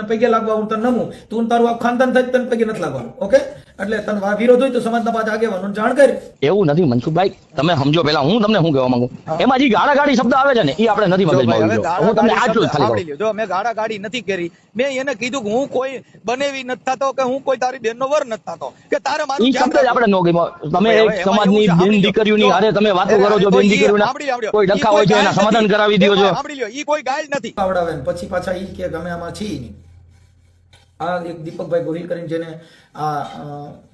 પૈકે લાગવા હું તને નમું તું તારું આ ખાનદાન થાય તને પૈકે નથી લાગવાનું ઓકે એટલે તને વિરોધ હોય તો સમાજના પાછા આગેવાનો જાણ કરી એવું નથી મનસુખભાઈ, તમે સમજો પેલા હું તમને શું કહેવા માંગુ. એમાં જે ગાળાગાળી શબ્દ આવે છે ને એ આપણે નથી મગજમાં આવવું જોઈએ. હું તમને આટલું જ ખાલી કહું. જો મેં ગાળાગાળી નથી કરી, મેં એને કીધું કે હું કોઈ બનેવી નથી થતો કે હું કોઈ તારી બેનનો વર નથી થતો કે તારે મારું ઈ શબ્દ જ આપણે નો ગમ્યો. તમે એક સમાજની બેન દીકરીઓની હારે તમે વાતો કરો છો, બેન દીકરીઓના કોઈ ડખા હોય છે એના સમાધાન કરાવી દો છો. સાંભળી લ્યો, ઈ કોઈ ગાય નથી આવડાવે ને પછી પાછા ઈ કે ગમે આમાં છીએ નહીં. આ એક દીપકભાઈ ગોહિલ કરીને જેને આ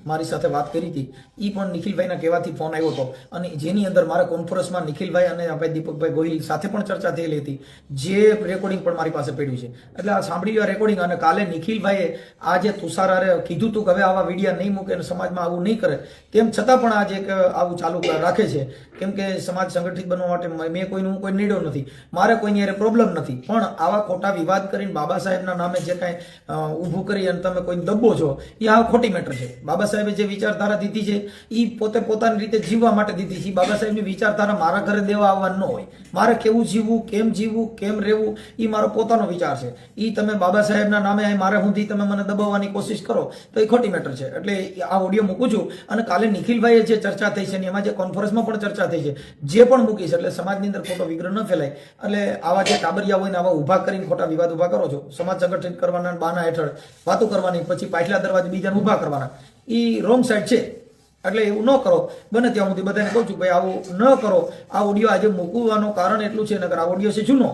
મારી સાથે વાત કરી હતી એ પણ નિખિલભાઈના કહેવાથી ફોન આવ્યો હતો અને જેની અંદર મારા કોન્ફરન્સમાં નિખિલભાઈ અને ભાઈ દીપકભાઈ ગોહિલ સાથે પણ ચર્ચા થયેલી હતી, જે રેકોર્ડિંગ પણ મારી પાસે પડ્યું છે. એટલે આ સાંભળી લો રેકોર્ડિંગ. અને કાલે નિખિલભાઈએ આ જે તુષારારે કીધું હતું કે હવે આવા વિડીયા નહીં મૂકે અને સમાજમાં આવું નહીં કરે, તેમ છતાં પણ આજે આવું ચાલુ રાખે છે. કેમ કે સમાજ સંગઠિત બનવા માટે મેં કોઈનું કોઈ નીડો નથી, મારે કોઈની યારે પ્રોબ્લેમ નથી, પણ આવા ખોટા વિવાદ કરીને બાબા સાહેબના નામે જે કાંઈ ઊભું કરી અને તમે કોઈ દબ્બો છો એ આ ખોટી મેટર છે. બાબા સાહેબે જે વિચારધારા દીધી છે એ પોતે પોતાની રીતે જીવવા માટે દીધી છે. બાબા સાહેબની વિચારધારા મારા ઘરે દેવા આવવા ન હોય. મારે કેવું જીવવું, કેમ રહેવું એ મારો પોતાનો વિચાર છે. એ તમે બાબા સાહેબના નામે મારે સુધી તમે મને દબાવવાની કોશિશ કરો તો એ ખોટી મેટર છે. એટલે આ ઓડિયો મૂકું છું. અને કાલે નિખિલભાઈએ જે ચર્ચા થઈ છે ને એમાં જે કોન્ફરન્સમાં પણ ચર્ચા થઈ છે જે પણ મૂકીશ, એટલે સમાજની અંદર ખોટો વિગ્રહ ન ફેલાય. એટલે આવા જે ટાબરિયા હોય ને આવા ઊભા કરીને ખોટા વિવાદ ઊભા કરો છો, સમાજ સંગઠિત કરવાના બાના હેઠળ વાતો કરવાની, પછી પાછલા દરવાજે બીજાને ઊભા કરવાના, એ રોંગ સાઈડ છે. એટલે એવું ન કરો. બને ત્યાં સુધી બધાને કહું છું ભાઈ આવું ન કરો. આ ઓડિયો આજે મૂકવાનું કારણ એટલું છે નકર આ ઓડિયો છે જૂનો.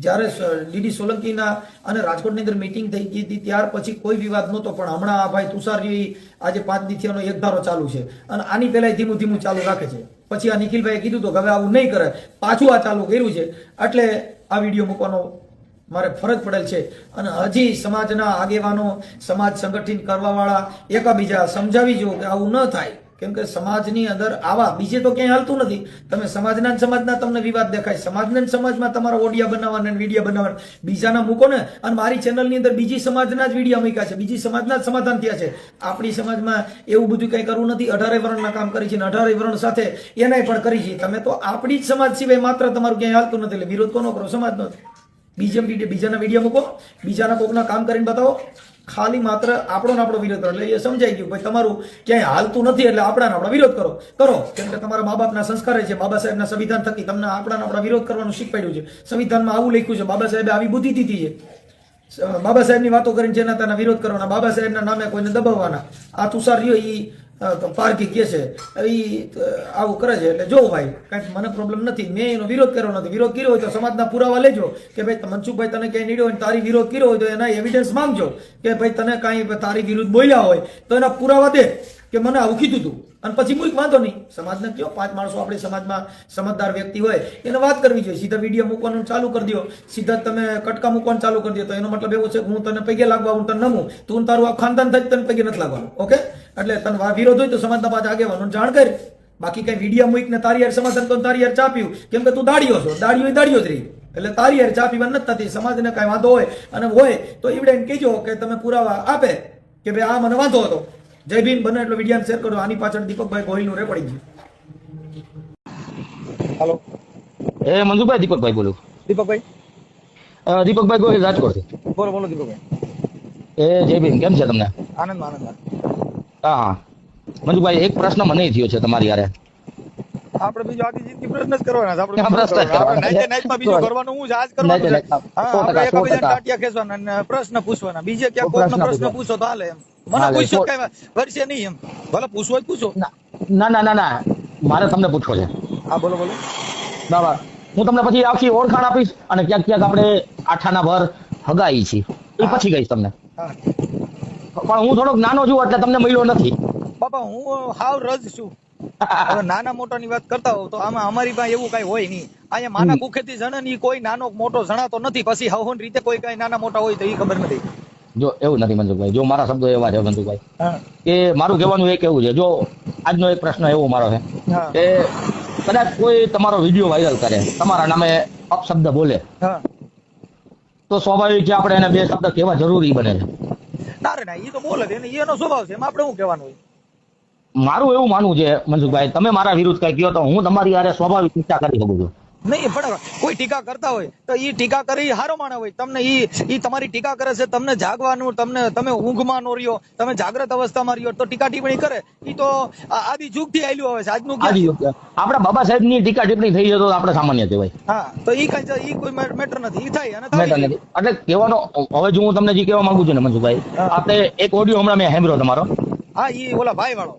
જ્યારે ડીડી સોલંકીના અને રાજકોટની અંદર મીટિંગ થઈ ગઈ હતી ત્યાર પછી કોઈ વિવાદ નહોતો, પણ હમણાં આ ભાઈ તુષારજી આજે 5 દિવસનો એક ધારો ચાલુ છે અને આની પહેલા ધીમું ધીમું ચાલુ રાખે છે. પછી આ નિખિલભાઈએ કીધું તો હવે આવું નહીં કરે, પાછું આ ચાલુ કર્યું છે. એટલે આ વિડીયો મૂકવાનો મારે ફરજ પડેલ છે. અને હજી સમાજના આગેવાનો, સમાજ સંગઠિત કરવાવાળા એકાબીજા સમજાવી જો કે આવું ન થાય. કેમ કે સમાજની અંદર આવા બીજે તો ક્યાંય હાલતું નથી. તમે સમાજના તમને વિવાદ દેખાય, સમાજના સમાજમાં તમારા ઓડિયા બનાવવાના વિડીયો બનાવવાના બીજાના મૂકો ને. અને મારી ચેનલની અંદર બીજી સમાજના જ વિડીયો મૂક્યા છે, બીજી સમાજના જ સમાધાન થયા છે. આપણી સમાજમાં એવું બધું કંઈ કરવું નથી. 18 વર્ણના કામ કરી છે ને 18 વર્ણ સાથે એનાય પણ કરી છે. તમે તો આપણી જ સમાજ સિવાય માત્ર તમારું ક્યાંય હાલતું નથી. એટલે વિરોધ કોનો કરો? સમાજનો. બીજાના વિડીયો મૂકો, બીજાના કોકના કામ કરીને બતાવો, ખાલી માત્ર આપણો વિરોધ કરો. એટલે એ સમજાઈ ગયું ભાઈ તમારું ક્યાંય હાલતું નથી એટલે આપણા વિરોધ કરો. કેમ કે તમારા મા બાપના સંસ્કાર છે, બાબા સાહેબના સંવિધાન થકી તમને આપણા વિરોધ કરવાનું શીખવાડ્યું છે. સંવિધાનમાં આવું લખ્યું છે, બાબા સાહેબે આવી બુદ્ધિ દીધી છે. બાબા સાહેબની વાતો કરીને જેના તેના વિરોધ કરવાના, બાબા સાહેબના નામે કોઈને દબાવવાના. આ તુષાર રહ્યો એ પારકી કે છે એ આવું કરે છે. એટલે જો ભાઈ કાંઈક મને પ્રોબ્લેમ નથી, મેં એનો વિરોધ કર્યો નથી. વિરોધ કર્યો હોય તો સમાજના પુરાવા લેજો કે ભાઈ મનસુખભાઈ તને ક્યાંય નીડ્યો હોય, તારી વિરોધ કર્યો હોય તો એના એવિડન્સ માંગજો કે ભાઈ તને કાંઈ તારી વિરુદ્ધ બોલ્યા હોય તો એના પુરાવા દે કે મને આવું કીધું હતું. અને પછી કોઈ વાંધો નહીં. સમાજને કયો 5 માણસો આપણી સમાજમાં સમજદાર વ્યક્તિ હોય એને વાત કરવી જોઈએ. સીધા વિડીયો મૂકવાનું ચાલુ કરી દો, સીધા તમે કટકા મૂકવાનું ચાલુ કરી દો તો એનો મતલબ એવો છે કે હું તને પૈકે લાગવા હું તને નમું તું તારું આ ખાનદાન થાય તને પૈકે નથી લાગવાનું ઓકે. એટલે તને વિરોધ હોય તો સમાજના પાછા આગેવાનો જાણ કરી. બાકી કઈ વિડીયો મૂકીને તારી યાર સમાધાન તો તારી યાર ચા પીવું. કેમ કે તું દાડીઓ છો, દાડીઓ જ રહી. એટલે તારી યાર ચા પીવા નથી થતી. સમાજને કઈ વાંધો હોય અને હોય તો એવડે કહેજો કે તમે પુરાવા આપે કે ભાઈ આ મને વાંધો હતો. જય ભીમ. બને એટલો વિડીયો શેર કરો. આની પાછળ દીપકભાઈ ગોહિલનું રેકોર્ડિંગ છે. હાલો, એ મનસુખભાઈ દીપકભાઈ બોલું. દીપકભાઈ ગોહિલ રાજકોટથી. બોલો દીપકભાઈ. એ જય ભીમ. કેમ છે તમને? આનંદ. હા મનસુખભાઈ, એક પ્રશ્ન મને થયો છે તમારી યારે. આપણે બીજો આખી જિંદગી પ્રશ્ન જ કરવાના છે. પ્રશ્ન જ કરવાના. નાઈટમાં બીજું કરવાનું હું જ આજ કરવાનું છે. આપણે એકબીજાને ટાટિયા ખેંચવાના અને પ્રશ્ન પૂછવાના. બીજે ક્યાં કોઈનો પ્રશ્ન પૂછો તો હાલે એમ. મને પૂછ્યો કઈ વર્ષે નહીં એમ. ભલે પૂછવો જ પૂછો. ના મારે તમને પૂછવો છે. હા બોલો. બરાબર. હું તમને પછી આખી ઓળખાણ આપીશ અને ક્યાંક આપણે આઠાના ભર હગાઈ છીએ એ પછી કહીશ તમને. પણ હું થોડોક નાનો છું એટલે તમને મળ્યો નથી. બાપા હું હાવ રજ છું. હવે નાના મોટાની વાત કરતા હોવ તો આમાં અમારી પાસે એવું કઈ હોય નહીં. અહીંયા માના કુખેથી જણે ની કોઈ નાનો મોટો જણાતો નથી. પછી હવન રીતે કોઈ કઈ નાના મોટા હોય તો એ ખબર નથી. જો એવું નથી મનસુખભાઈ, જો મારા શબ્દો એવા છે મનસુખભાઈ કે મારું કહેવાનું એક એવું છે. જો આજનો એક પ્રશ્ન એવો મારો છે કે કદાચ કોઈ તમારો વિડીયો વાયરલ કરે, તમારા નામે અપશબ્દ બોલે તો સ્વાભાવિક છે આપણે એને 2 શબ્દ કહેવા જરૂરી બને છે. ના એ તો બોલે છે, એનો સ્વભાવ છે, એમાં આપણે શું કહેવાનું હોય. મારું એવું માનવું છે મનસુખભાઈ, તમે મારા વિરુદ્ધ કઈ કહો તો હું તમારી યારે સ્વાભાવિક ટીકા કરી શકું છું. નહીં પણ કોઈ ટીકા કરતા હોય તો ઈ ટીકા કરી હારો માણસ હોય. તમને ઈ તમારી ટીકા કરે છે, તમને જાગવાનું, તમે ઊંઘમાં નો રહ્યો, તમે જાગ્રત અવસ્થામાં રહ્યો તો ટીકા ટિપ્પણી કરે. ઈ તો આદિ યુગથી આયલું આવે છે. આજનું આપડા બાબા સાહેબ ની ટીકા ટિપ્પણી થઈ જાય તો આપણે સામાન્ય કહેવાય. હા, તો ઈ કોઈ મેટર નથી. ઈ થાય અને મેટર નથી. એટલે કહેવાનો હવે જો હું તમને જે કહેવા માંગુ છું ને મનસુખભાઈ, આપણે એક ઓડિયો હમણાં મેં સાંભળ્યો તમારો. હા, ઈ ઓલા ભાઈ વાળો,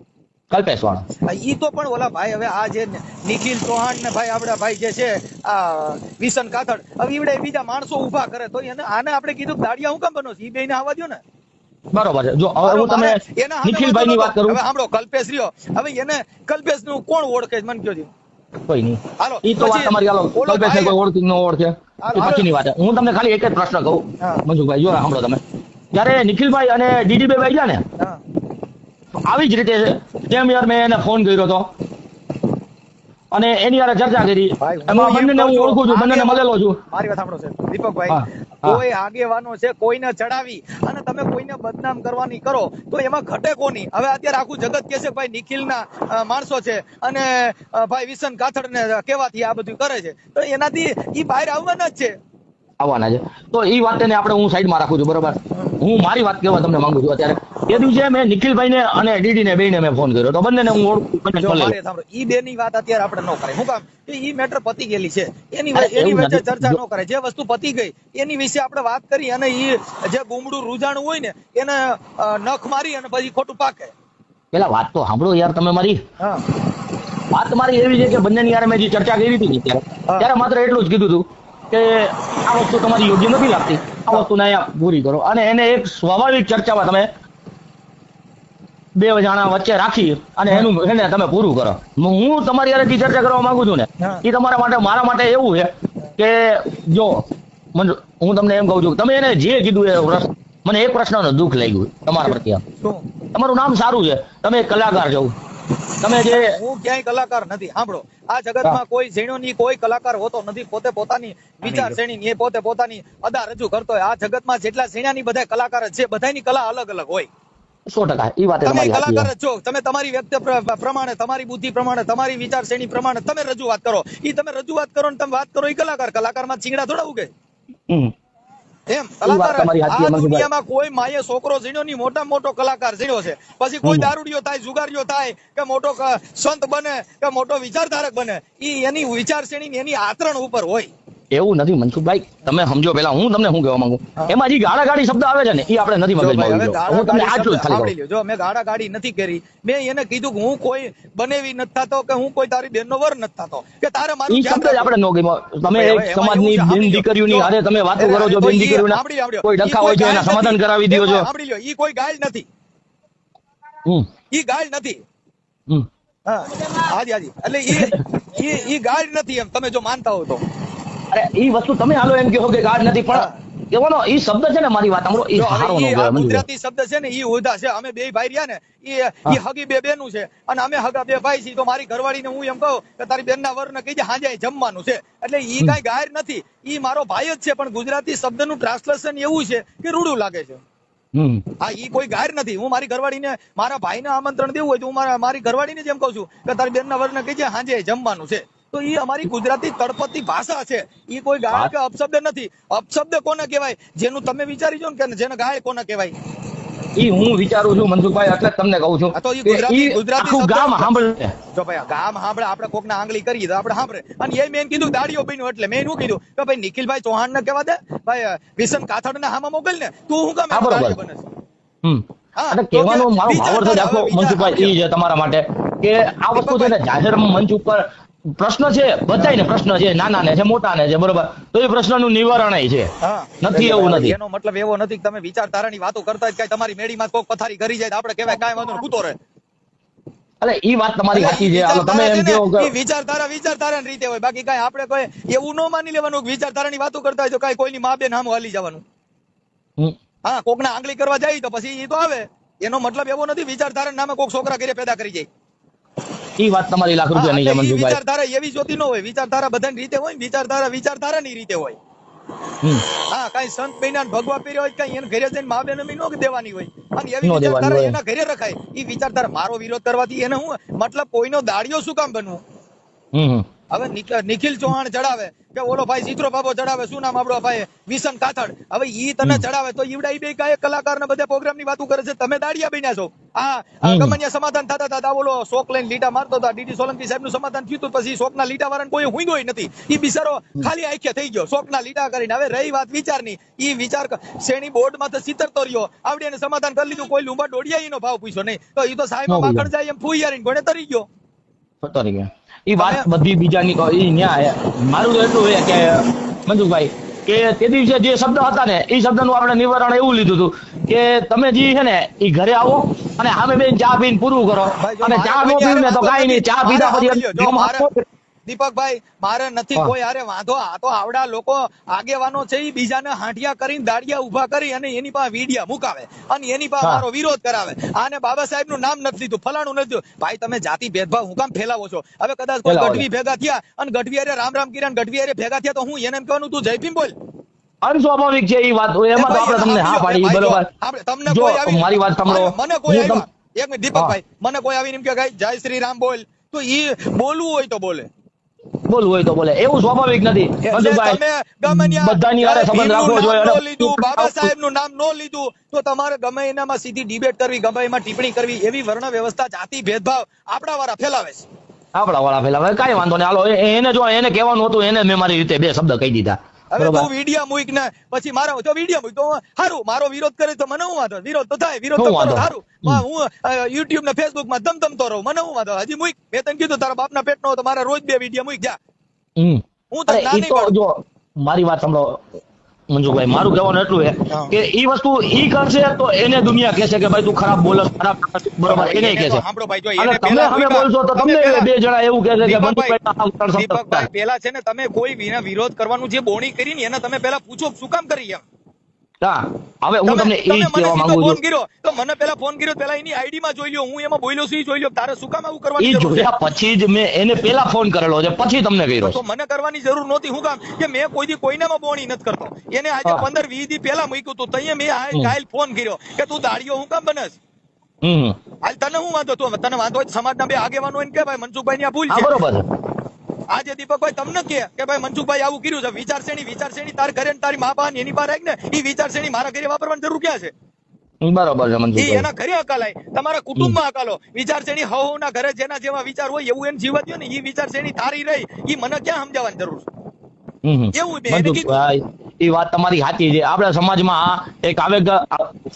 કલ્પેશ વાળો. ઈ તો પણ ઓલા ભાઈ હવે આ જે નિખિલ ચૌહાણ ને ભાઈ આપડા ભાઈ જે છે આ વિશન કાથડ, હવે ઈવડે બીજા માણસો ઉભા કરે તો આને આપણે કીધું દાડિયા હું કામ બનો છે? ઈ બેને આવવા દો ને. બરોબર છે. જો હવે હું તમે નિખિલભાઈ ની વાત કરું. હવે સાંભળો, કલ્પેશ રહ્યો, હવે એને કલ્પેશ નું કોણ ઓળખે મને કયો જી? કોઈ નહીં. હાલો, ઈ તો વાત તમારી. હાલો, કલ્પેશ ને કોઈ ઓળખી ન ઓળખે એ પછીની વાત. હું તમને ખાલી એક જ પ્રશ્ન કહું મનસુખભાઈ, જો સાંભળો તમે. જયારે નિખિલભાઈ અને ડીડી ભાઈ ગયા ને, આવી જ રીતે જેમ યાર મેં એને ફોન કર્યો હતો અને એની યારે ચર્ચા કરી, એમાં બંનેને હું ઓળખું છું, બંનેને મળેલો છું. મારી વાત સાંભળો છે દીપકભાઈ, કોઈ આગેવાનો છે કોઈને ચડાવી અને તમે કોઈને બદનામ કરવાની કરો તો એમાં ઘટે કોની? હવે અત્યારે આખું જગત કે છે ભાઈ નિખિલના માણસો છે અને ભાઈ વિશન કાથડ ને કેવાથી આ બધું કરે છે, તો એનાથી ઈ બહાર આવવાના જ છે. આવવાના છે. તો એ વાતને આપણે હું સાઈડમાં રાખું છું, બરોબર. હું મારી વાત કહેવા તમને માંગુ છું. અત્યારે એ દિવસે મેં નિખિલભાઈ ને અને ડીડી ને બેને મેં ફોન કર્યો તો બંનેને હું ઓળખું. ઈ બે ની વાત અત્યારે આપણે ન કરે. શું કામ? ઈ મેટર પતી ગયેલી છે, એની વચ્ચે ચર્ચા ન કરે. જે વસ્તુ પતી ગઈ એની વિશે આપણે વાત કરી અને ઈ જે ગુમડું રૂજાણું હોય ને એને નખ મારી અને પછી ખોટું પાકે. પેલા વાત તો સાંભળો યાર તમે મારી. વાત મારી એવી છે કે બંનેની યાર મેં જે ચર્ચા કરી હતી ત્યારે માત્ર એટલું જ કીધું હતું કે આ વસ્તુ તમારી યોગ્ય નથી લાગતી, આ વસ્તુને અહીંયા પૂરી કરો. અને એને એક સ્વાભાવિક ચર્ચામાં તમે બે જણા વચ્ચે રાખી અને એનું એને તમે પૂરું કરો. હું તમારી યારે જે ચર્ચા કરવા માંગુ છું ને એ તમારા માટે, મારા માટે એવું છે કે જો હું તમને એમ કહું છું, તમે એને જે કીધું એ મને એક પ્રશ્નનું દુઃખ લાગ્યું તમારા પ્રત્યે. તમારું નામ સારું છે, તમે એક કલાકાર છો. તમે જે હું ક્યાંય કલાકાર નથી. સાંભળો, આ જગતમાં કોઈ ઝીણોની કોઈ કલાકાર હોતો નથી. પોતે પોતાની વિચાર શ્રેણી એ પોતે પોતાની અદા રજૂ કરતો હોય. આ જગતમાં જેટલા ઝીણાની બધા કલાકાર જ છે, બધાની કલા અલગ અલગ હોય. 100% એ વાત તમે કલાકાર જ છો. તમે તમારી વ્યક્તિ પ્રમાણે, તમારી બુદ્ધિ પ્રમાણે, તમારી વિચાર શ્રેણી પ્રમાણે તમે રજૂઆત કરો. તમે રજૂઆત કરો ને તમે વાત કરો એ કલાકારમાં ચીંગડા થોડા ઉગે એમ. કલાકાર આ દુનિયામાં કોઈ માએ છોકરો ઝીણ્યો ની, મોટા મોટો કલાકાર ઝીણ્યો છે. પછી કોઈ દારૂડિયો થાય, જુગારીઓ થાય કે મોટો સંત બને કે મોટો વિચારધારક બને, ઈ એની વિચાર શ્રેણી એની આચરણ ઉપર હોય. એવું નથી મનસુખભાઈ, તમે સમજો. પેલા હું તમને શું કહેવા માંગુ, એમાં જે ગાળાગાળી શબ્દ આવે છે ને એ આપણે નથી મગજમાં. હું તમને આટલું જ ખાલી કહું. જો મેં ગાળાગાળી નથી કરી, મેં એને કીધું કે હું કોઈ બનેવી નથી થતો, કે હું કોઈ તારી બેનનો વર નથી થતો, કે તારે મારું શબ્દ જ આપણે નો ગમ્યો. તમે એક સમાજની બેન દીકરીઓની હારે તમે વાતો કરો છો, બેન દીકરીઓના કોઈ ડખા હોય છે એના સમાધાન કરાવી દો છો. સાંભળી લ્યો, ઈ કોઈ ગાય નથી. ઈ ગાય નથી. હા, હાજી. એટલે ઈ ગાય નથી એમ તમે જો માનતા હો તો. અરે ઈ વસ્તુ તમે હાલો એમ કહો કે ગાઢ નથી, પણ કેવાનો ઈ શબ્દ છે ને, મારી વાત સાંભળો, ઈ સારો ન ગયો. ગુજરાતી શબ્દ છે ને, ઈ હોદા છે. અમે બે ભાઈ રહ્યા ને, ઈ હગી બે બેનું છે અને અમે હગા બે ભાઈ છીએ. તો મારી ઘરવાળીને હું એમ કહું કે તારી બેનના વરને કહીજે હાજે જમવાનું છે, એટલે ઈ કઈ ગાયર નથી, ઈ મારો ભાઈ જ છે. પણ ગુજરાતી શબ્દનું ટ્રાન્સલેશન એવું છે કે રૂડું લાગે છે. હા, ઈ કોઈ ગાયર નથી. હું મારી ઘરવાળીને, મારા ભાઈને આમંત્રણ દેવું હોય તો હું મારી ઘરવાળીને જ એમ કહું છું કે તારી બેનના વરને કહીજે હાજે જમવાનું છે. તો એ અમારી ગુજરાતી તળપતી ભાષા છે. એ કોઈ ગાળ કે અપશબ્દ નથી. અપશબ્દ કોને કહેવાય? જેનું તમે વિચારી જો ને, જેને ગાળ કોને કહેવાય? ઈ હું વિચારું છું મનસુખભાઈ, એટલે તમને કહું છું. તો ગુજરાતી ગામ સાંભળે. જો ભાઈ ગામ સાંભળે, આપણે કોકને આંગળી કરીએ તો આપણે સાંભળે. અને એ મેં કીધું દાડીઓ બન્યું, એટલે મેં શું કીધું કે ભાઈ નિખિલભાઈ ચૌહાણ ને કહેવા દે, ભાઈ વિશન કાથડ ને હામાં મોકલ ને, તું શું કામ દાડીઓ બને છે? કહેવાનો મારો ભાવાર્થ જ આખો મનસુખભાઈ ઈ છે તમારા માટે કે આ વસ્તુ છે ને જાહેર મંચ ઉપર પ્રશ્ન છે, બધાયને પ્રશ્ન છે, નાના ને છે, મોટા ને છે, બરોબર. તો એ પ્રશ્નનું નિવારણ છે, નથી એવું નથી. એનો મતલબ એવો નથી કે તમે વિચારધારાની વાતો કરતા જ કઈ તમારી મેડીમાં કોઈ પથારી કરી જાય તો આપણે કહેવાય કાંઈ વાંધો કૂતો રહે. એટલે ઈ વાત તમારી સાચી છે. હાલો તમે એમ કહો કે વિચારધારાની રીતે હોય, બાકી કઈ આપણે કોઈ એવું ન માની લેવાનું વિચારધારાની વાતો કરતા હોય તો કઈ કોઈની મા બેન સામે હાલી જવાનું. હા, કોકના આંગળી કરવા જાય તો પછી એ તો આવે. એનો મતલબ એવો નથી વિચારધારા નામે કોક છોકરા ઘરે પેદા કરી જાય. ઈ વાત તમારી લાખ રૂપિયા નહીં સમજુ ભાઈ. વિચારધારા એવી જોતી ન હોય. વિચારધારા બધાની રીતે હોય, વિચારધારાની રીતે હોય. હા, કઈ સંત બન્યા ભગવા પીર્યો હોય, કઈ એને ઘરે જઈને મા બેન નો દેવાની હોય, અને એવી વિચારધારા એના ઘરે રખાય. ઈ વિચારધારા મારો વિરોધ કરવાથી એને હું મતલબ કોઈનો દાડિયો શું કામ બનવું? હવે નિખિલ ચૌહાણ ચડાવે કે ઓલો ભાઈ ચિત્રો બાબો ચડાવે, શું નામ આપણો ભાઈ વિશન કાથડ, હવે ઈ તને ચડાવે તો ઈવડા ઈ બે ગાયક કલાકાર ને બધા પ્રોગ્રામ ની વાતો કરે છે, તમે દાડિયા બન્યા છો. ગમનિયા સમાધાન થતા હતા, ઓલો શોક લઈને લીટા મારતો હતા, ડીડી સોલંકી સાહેબ નું સમાધાન થયું પછી શોક ના લીટા વાળાને કોઈ હુંગોય નથી, ઈ બિચારો ખાલી આંખે થઈ ગયો શોક ના લીટા કરીને. હવે રહી વાત વિચારની, ઈ વિચાર શ્રેણી બોર્ડ માં તો સિતરતો રહ્યો, આવડે એને સમાધાન કરી લીધું, કોઈ લુંબા ડોડિયા નો ભાવ પૂછ્યો નહીં, તો ઈ તો સાહેબ માખણ જાય એમ ફૂયારીને ગોળે તરી ગયો. એ વાત બધી બીજાની ઈ ન્યાય. મારું એટલું છે કે મંજુભાઈ કે તે દિવસે જે શબ્દ હતા ને એ શબ્દનું આપણે નિવારણ એવું લીધું હતું કે તમે જે છે ને એ ઘરે આવો અને સામે બેન ચા પીને પૂરું કરો, અને ચા નો પીવું ને તો કાંઈ નહીં, ચા પીધા પછી દીપકભાઈ મારે નથી કોઈ હારે વાંધો, આ તો આવડા લોકો આગેવાનો છે ઈ બીજાને હાંઠિયા કરીને દાડિયા ઉભા કરી અને એની પાસે વીડિયા મુકાવે અને એની પાસે મારો વિરોધ કરાવે. આને બાબા સાહેબ નું નામ નથી લીધું, ફલાણું નથી લીધું. ભાઈ તમે જાતિ ભેદભાવ હું કામ ફેલાવો છો? હવે કદાચ કોઈ ગઢવી ભેગા થયા અને ગઢવી હારે રામ રામ કિરણ ગઢવી હારે ભેગા થયા તો હું એને એમ કહેવાનું તું જય ભીમ બોલ. અસ્વાભાવિક છે એ વાત, એમાં તો આપણે તમને હા પાડી બરોબર. તમને કોઈ આવી મારી વાત સાંભળો, મને કોઈ આવ્યા એક મિનિટ દીપકભાઈ, મને કોઈ આવીને એમ કે જય શ્રી રામ બોલ, તો ઈ બોલવું હોય તો બોલે, બોલવું હોય તો બોલે, એવું સ્વાભાવિક નથી. બધાની હારે સંબંધ રાખવો જોઈએ. બાબા સાહેબ નું નામ નો લીધું તો તમારે ગમે એનામાં સીધી ડિબેટ કરવી, ગમે એમાં ટિપ્પણી કરવી, એવી વર્ણ વ્યવસ્થા જાતિ ભેદભાવ આપણા વાળા ફેલાવે છે. આપણા વાળા ફેલાવે, કઈ વાંધો નહીં. હાલો એને જો એને કહેવાનું હતું એને મેં મારી રીતે બે શબ્દ કહી દીધા. હવે તું વિડિયા મૂક ને પછી મારો જો વિડિયા મૂક તો સારું, મારો વિરોધ કરે તો મને હું વાંધો, વિરોધ તો થાય, વિરોધ તો સારું, હું યુટ્યુબ ને ફેસબુક માં ધમધમતો રહું, મને હું વાંધો. હજી મૂક, મેં તને કીધું તારા બાપના પેટનો તો મારા રોજ 2 વિડિયા મૂક જા. હું તને ના નહીં પાડું. જો મારી વાત સાંભળો મંજુભાઈ, મારું કહેવાનું એટલું છે કે ઈ વસ્તુ ઈ કરશે તો એને દુનિયા કહેશે કે ભાઈ તું ખરાબ બોલસ, ખરાબ બરોબર, એને કહેશે. અને તમે અમે બોલશો તો તમને બે જણા એવું કહેશે કે દીપકભાઈ પેલા છે ને તમે કોઈ વિના વિરોધ કરવાનું જે બોણી કરી ને એને તમે પેલા પૂછો શું કામ કરી એમ. હા, હવે હું તમને એ જ કહેવા માંગુ છું. ફોન કર્યો તો મને પેલા ફોન કર્યો, પેલા એની આઈડી માં જોઈ લ્યો, હું એમાં બોલ્યો છું જોઈ લ્યો, તારે શું કામ આવું કરવાની જરૂર છે? પછી જ મેં એને પેલા ફોન કરેલો છે, પછી તમને કર્યો. તો મને કરવાની જરૂર નહોતી, હું કામ કે મેં કોઈ દી કોઈનામાં બોણી નથી કરતો. એને આજે 15-20 દી પહેલા મૂક્યું હતું, તઈએ મેં કાલ ફોન કર્યો કે તું દાડિયો હું કામ બનસ. હાલ તને હું વાંધો, તું તને વાંધો હોય સમાજના બે આગેવાનો એને કે ભાઈ મનસુખભાઈ ની આ ભૂલ છે. બરોબર. આજે દીપકભાઈ તમને કે ભાઈ મનસુખભાઈ આવું કર્યું છે, વિચારશ્રેણી તાર ઘરે તારી મા બા એની બહાર રાખ ને, એ વિચારશ્રેણી મારા ઘરે વાપરવાની જરૂર ક્યાં છે? બરોબર છે મંજુભાઈ, એના ઘરે અકાલાય, તમારા કુટુંબમાં અકાલો. વિચારશ્રેણી હવના ઘરે જેના જેવા વિચાર હોય એવું એને જીવવા દો ને, એ વિચારશ્રેણી તારી રહી, એ મને ક્યાં સમજાવવાની જરૂર છે? એવું એ વાત તમારી સાચી છે. આપણા સમાજમાં એક આવેગ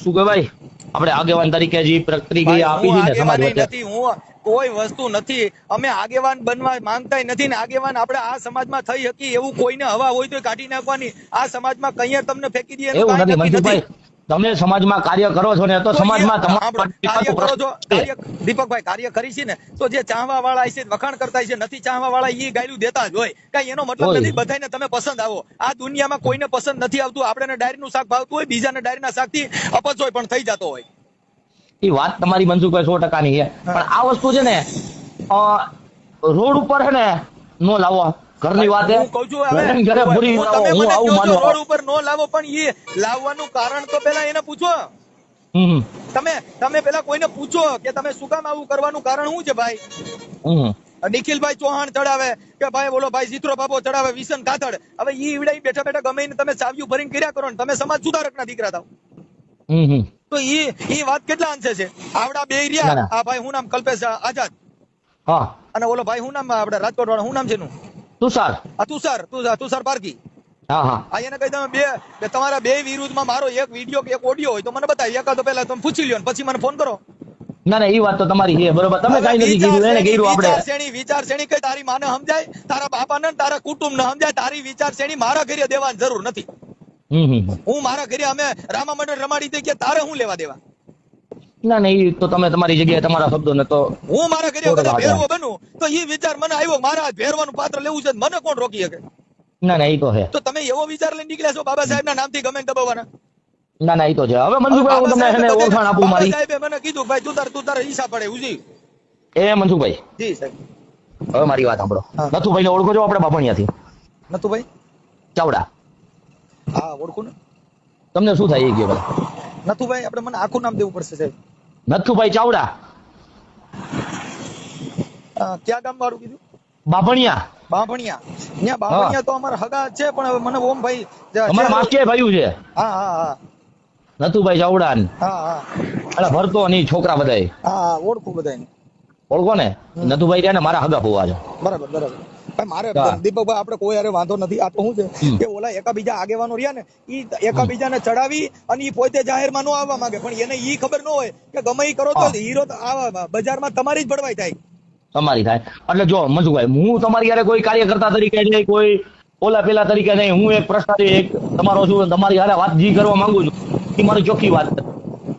શું કહેવાય, આપણે આગેવાન તરીકે જે પ્રક્રિયા આપી છે ને સમાજ વચ્ચે, હું કોઈ વસ્તુ નથી, અમે આગેવાન બનવા માંગતા નથી ને આગેવાન આપણે આ સમાજમાં થઈ શકી એવું કોઈને હવા હોય તો કાઢી નાખવાની, આ સમાજમાં કઈ તમને ફેંકી દે એવું નથી. મનસુખભાઈ તમે સમાજમાં કાર્ય કરો છો ને તો સમાજમાં દીપકભાઈ કાર્ય કરી છે ને તો જે ચાહવા વાળા છે વખાણ કરતા છે, નથી ચાહવા વાળા એ ગાયલું દેતા જ હોય, કઈ એનો મતલબ નથી બધાને તમે પસંદ આવો. આ દુનિયામાં કોઈને પસંદ નથી આવતું, આપણે ડાયરી નું શાક ભાવતું હોય, બીજાને ડાયરીના શાક થી અપચોય પણ થઈ જતો હોય. એ વાત તમારી મનસુખભાઈ 100% ની છે, પણ આ વસ્તુ છે ને રોડ ઉપર છે ને નો લાવો. ઘરની વાત હું કહું છું હવે રોડ ઉપર નો લાવો, પણ એ લાવવાનું કારણ તો પેલા એને પૂછો. તમે પેલા કોઈને પૂછો કે તમે શું કામ આવું કરવાનું કારણ શું છે ભાઈ? નિખિલભાઈ ચૌહાણ ચડાવે કે ભાઈ બોલો ભાઈ ચિત્રો બાબો ચડાવે, વિશન કાથડ, હવે ઈ ઈવડાઈ બેઠા બેઠા ગમે તમે ચાવ્યું ભરીને કર્યા કરો ને તમે સમાજ સુધારક ના દીકરા થાવ. તો ઈ વાત કેટલા અંશે છે? આવડા બે રહ્યા, આ ભાઈ હું નામ કલ્પેશ આઝાદ, અને ઓલો ભાઈ હું નામ આપડે રાજકોટ વાળા હું નામ છે નું તુષાર પારકી. એને કહી તમે બે તમારા બે વિરુદ્ધમાં મારો એક વિડીયો કે એક ઓડિયો હોય તો મને બતાવી, એકાદો પહેલા તમે પૂછી લ્યો પછી મને ફોન કરો. ના એ વાત તો તમારી છે બરોબર, તમે કઈ નથી કીધું, એને કીધું આપણે વિચારશ્રેણી કઈ તારી માને સમજાય, તારા બાપાને તારા કુટુંબ ને સમજાય, તારી વિચારશ્રેણી મારા ઘરે દેવાની જરૂર નથી. હું મારા ઘરે અમે રામા મંડળ રમાડી દઈએ, તારે હું લેવા દેવા? ના એ તો તમે તમારી જગ્યાએ તમારા શબ્દો ને તો હું મારા ઘરે ભેરવો બનું તો એ વિચાર મને આવ્યો, મારા ભેરવાનું પાત્ર લેવું છે, મને કોણ રોકી શકે? ના એ તો છે. તો તમે એવો વિચાર લઈને નીકળ્યા છો બાબા સાહેબ ના નામથી ગમે દબાવવાના? ના એ તો છે. હવે મનસુખભાઈ હું તમને ઓળખાણ આપું મારી. સાહેબે મને કીધું ભાઈ તું તારે હિસાબ પડે ઉજી. એ મનસુખભાઈ જી સાહેબ, હવે મારી વાત સાંભળો. નથુભાઈ ને ઓળખો છો આપણે બાપણિયાથી? નથુભાઈ ચાવડા. હા ઓળખું ને. તમને શું થાય એ કહો ભલા? નથુભાઈ આપણે મને આખું નામ દેવું પડશે સાહેબ. નથુભાઈ ચાવડા. ક્યાં ગામ વાળું કીધું? બાપણિયા. બાંભણિયા ત્યાં બાંભણિયા તો અમારા હગા જ છે, પણ હવે મને ઓમભાઈ અમારા માસ્ટર ભાઈઓ છે હા હા હા નથુભાઈ ચાવડા ને હા હા એટલે ભરતો ની છોકરા બધાય હા ઓળખું બધાને. ઓળખો ને નથુભાઈ રહ્યા ને મારા હગા ફુવા છે. બરાબર બરાબર ભાઈ મારે હા. દીપકભાઈ આપણે કોઈ હારે વાંધો નથી. આ તો શું છે કે ઓલા એકાબીજા આગેવાનો રહ્યા ને ઈ એકાબીજાને ચડાવી અને ઈ પોતે જાહેરમાં નો આવવા માંગે, પણ એને ઈ ખબર ન હોય કે ગમે ઈ કરો તો હા. હીરો તો આવા બજારમાં તમારી જ ભડવાઈ થાય. તમારી થાય એટલે જો મંજુભાઈ હું તમારી યારે કોઈ કાર્યકર્તા તરીકે નહીં, કોઈ ઓલા પેલા તરીકે નહીં, હું એક પ્રશ્ન એક તમારો છું, તમારી હારે વાત જી કરવા માંગુ છું એ મારી ચોખ્ખી વાત છે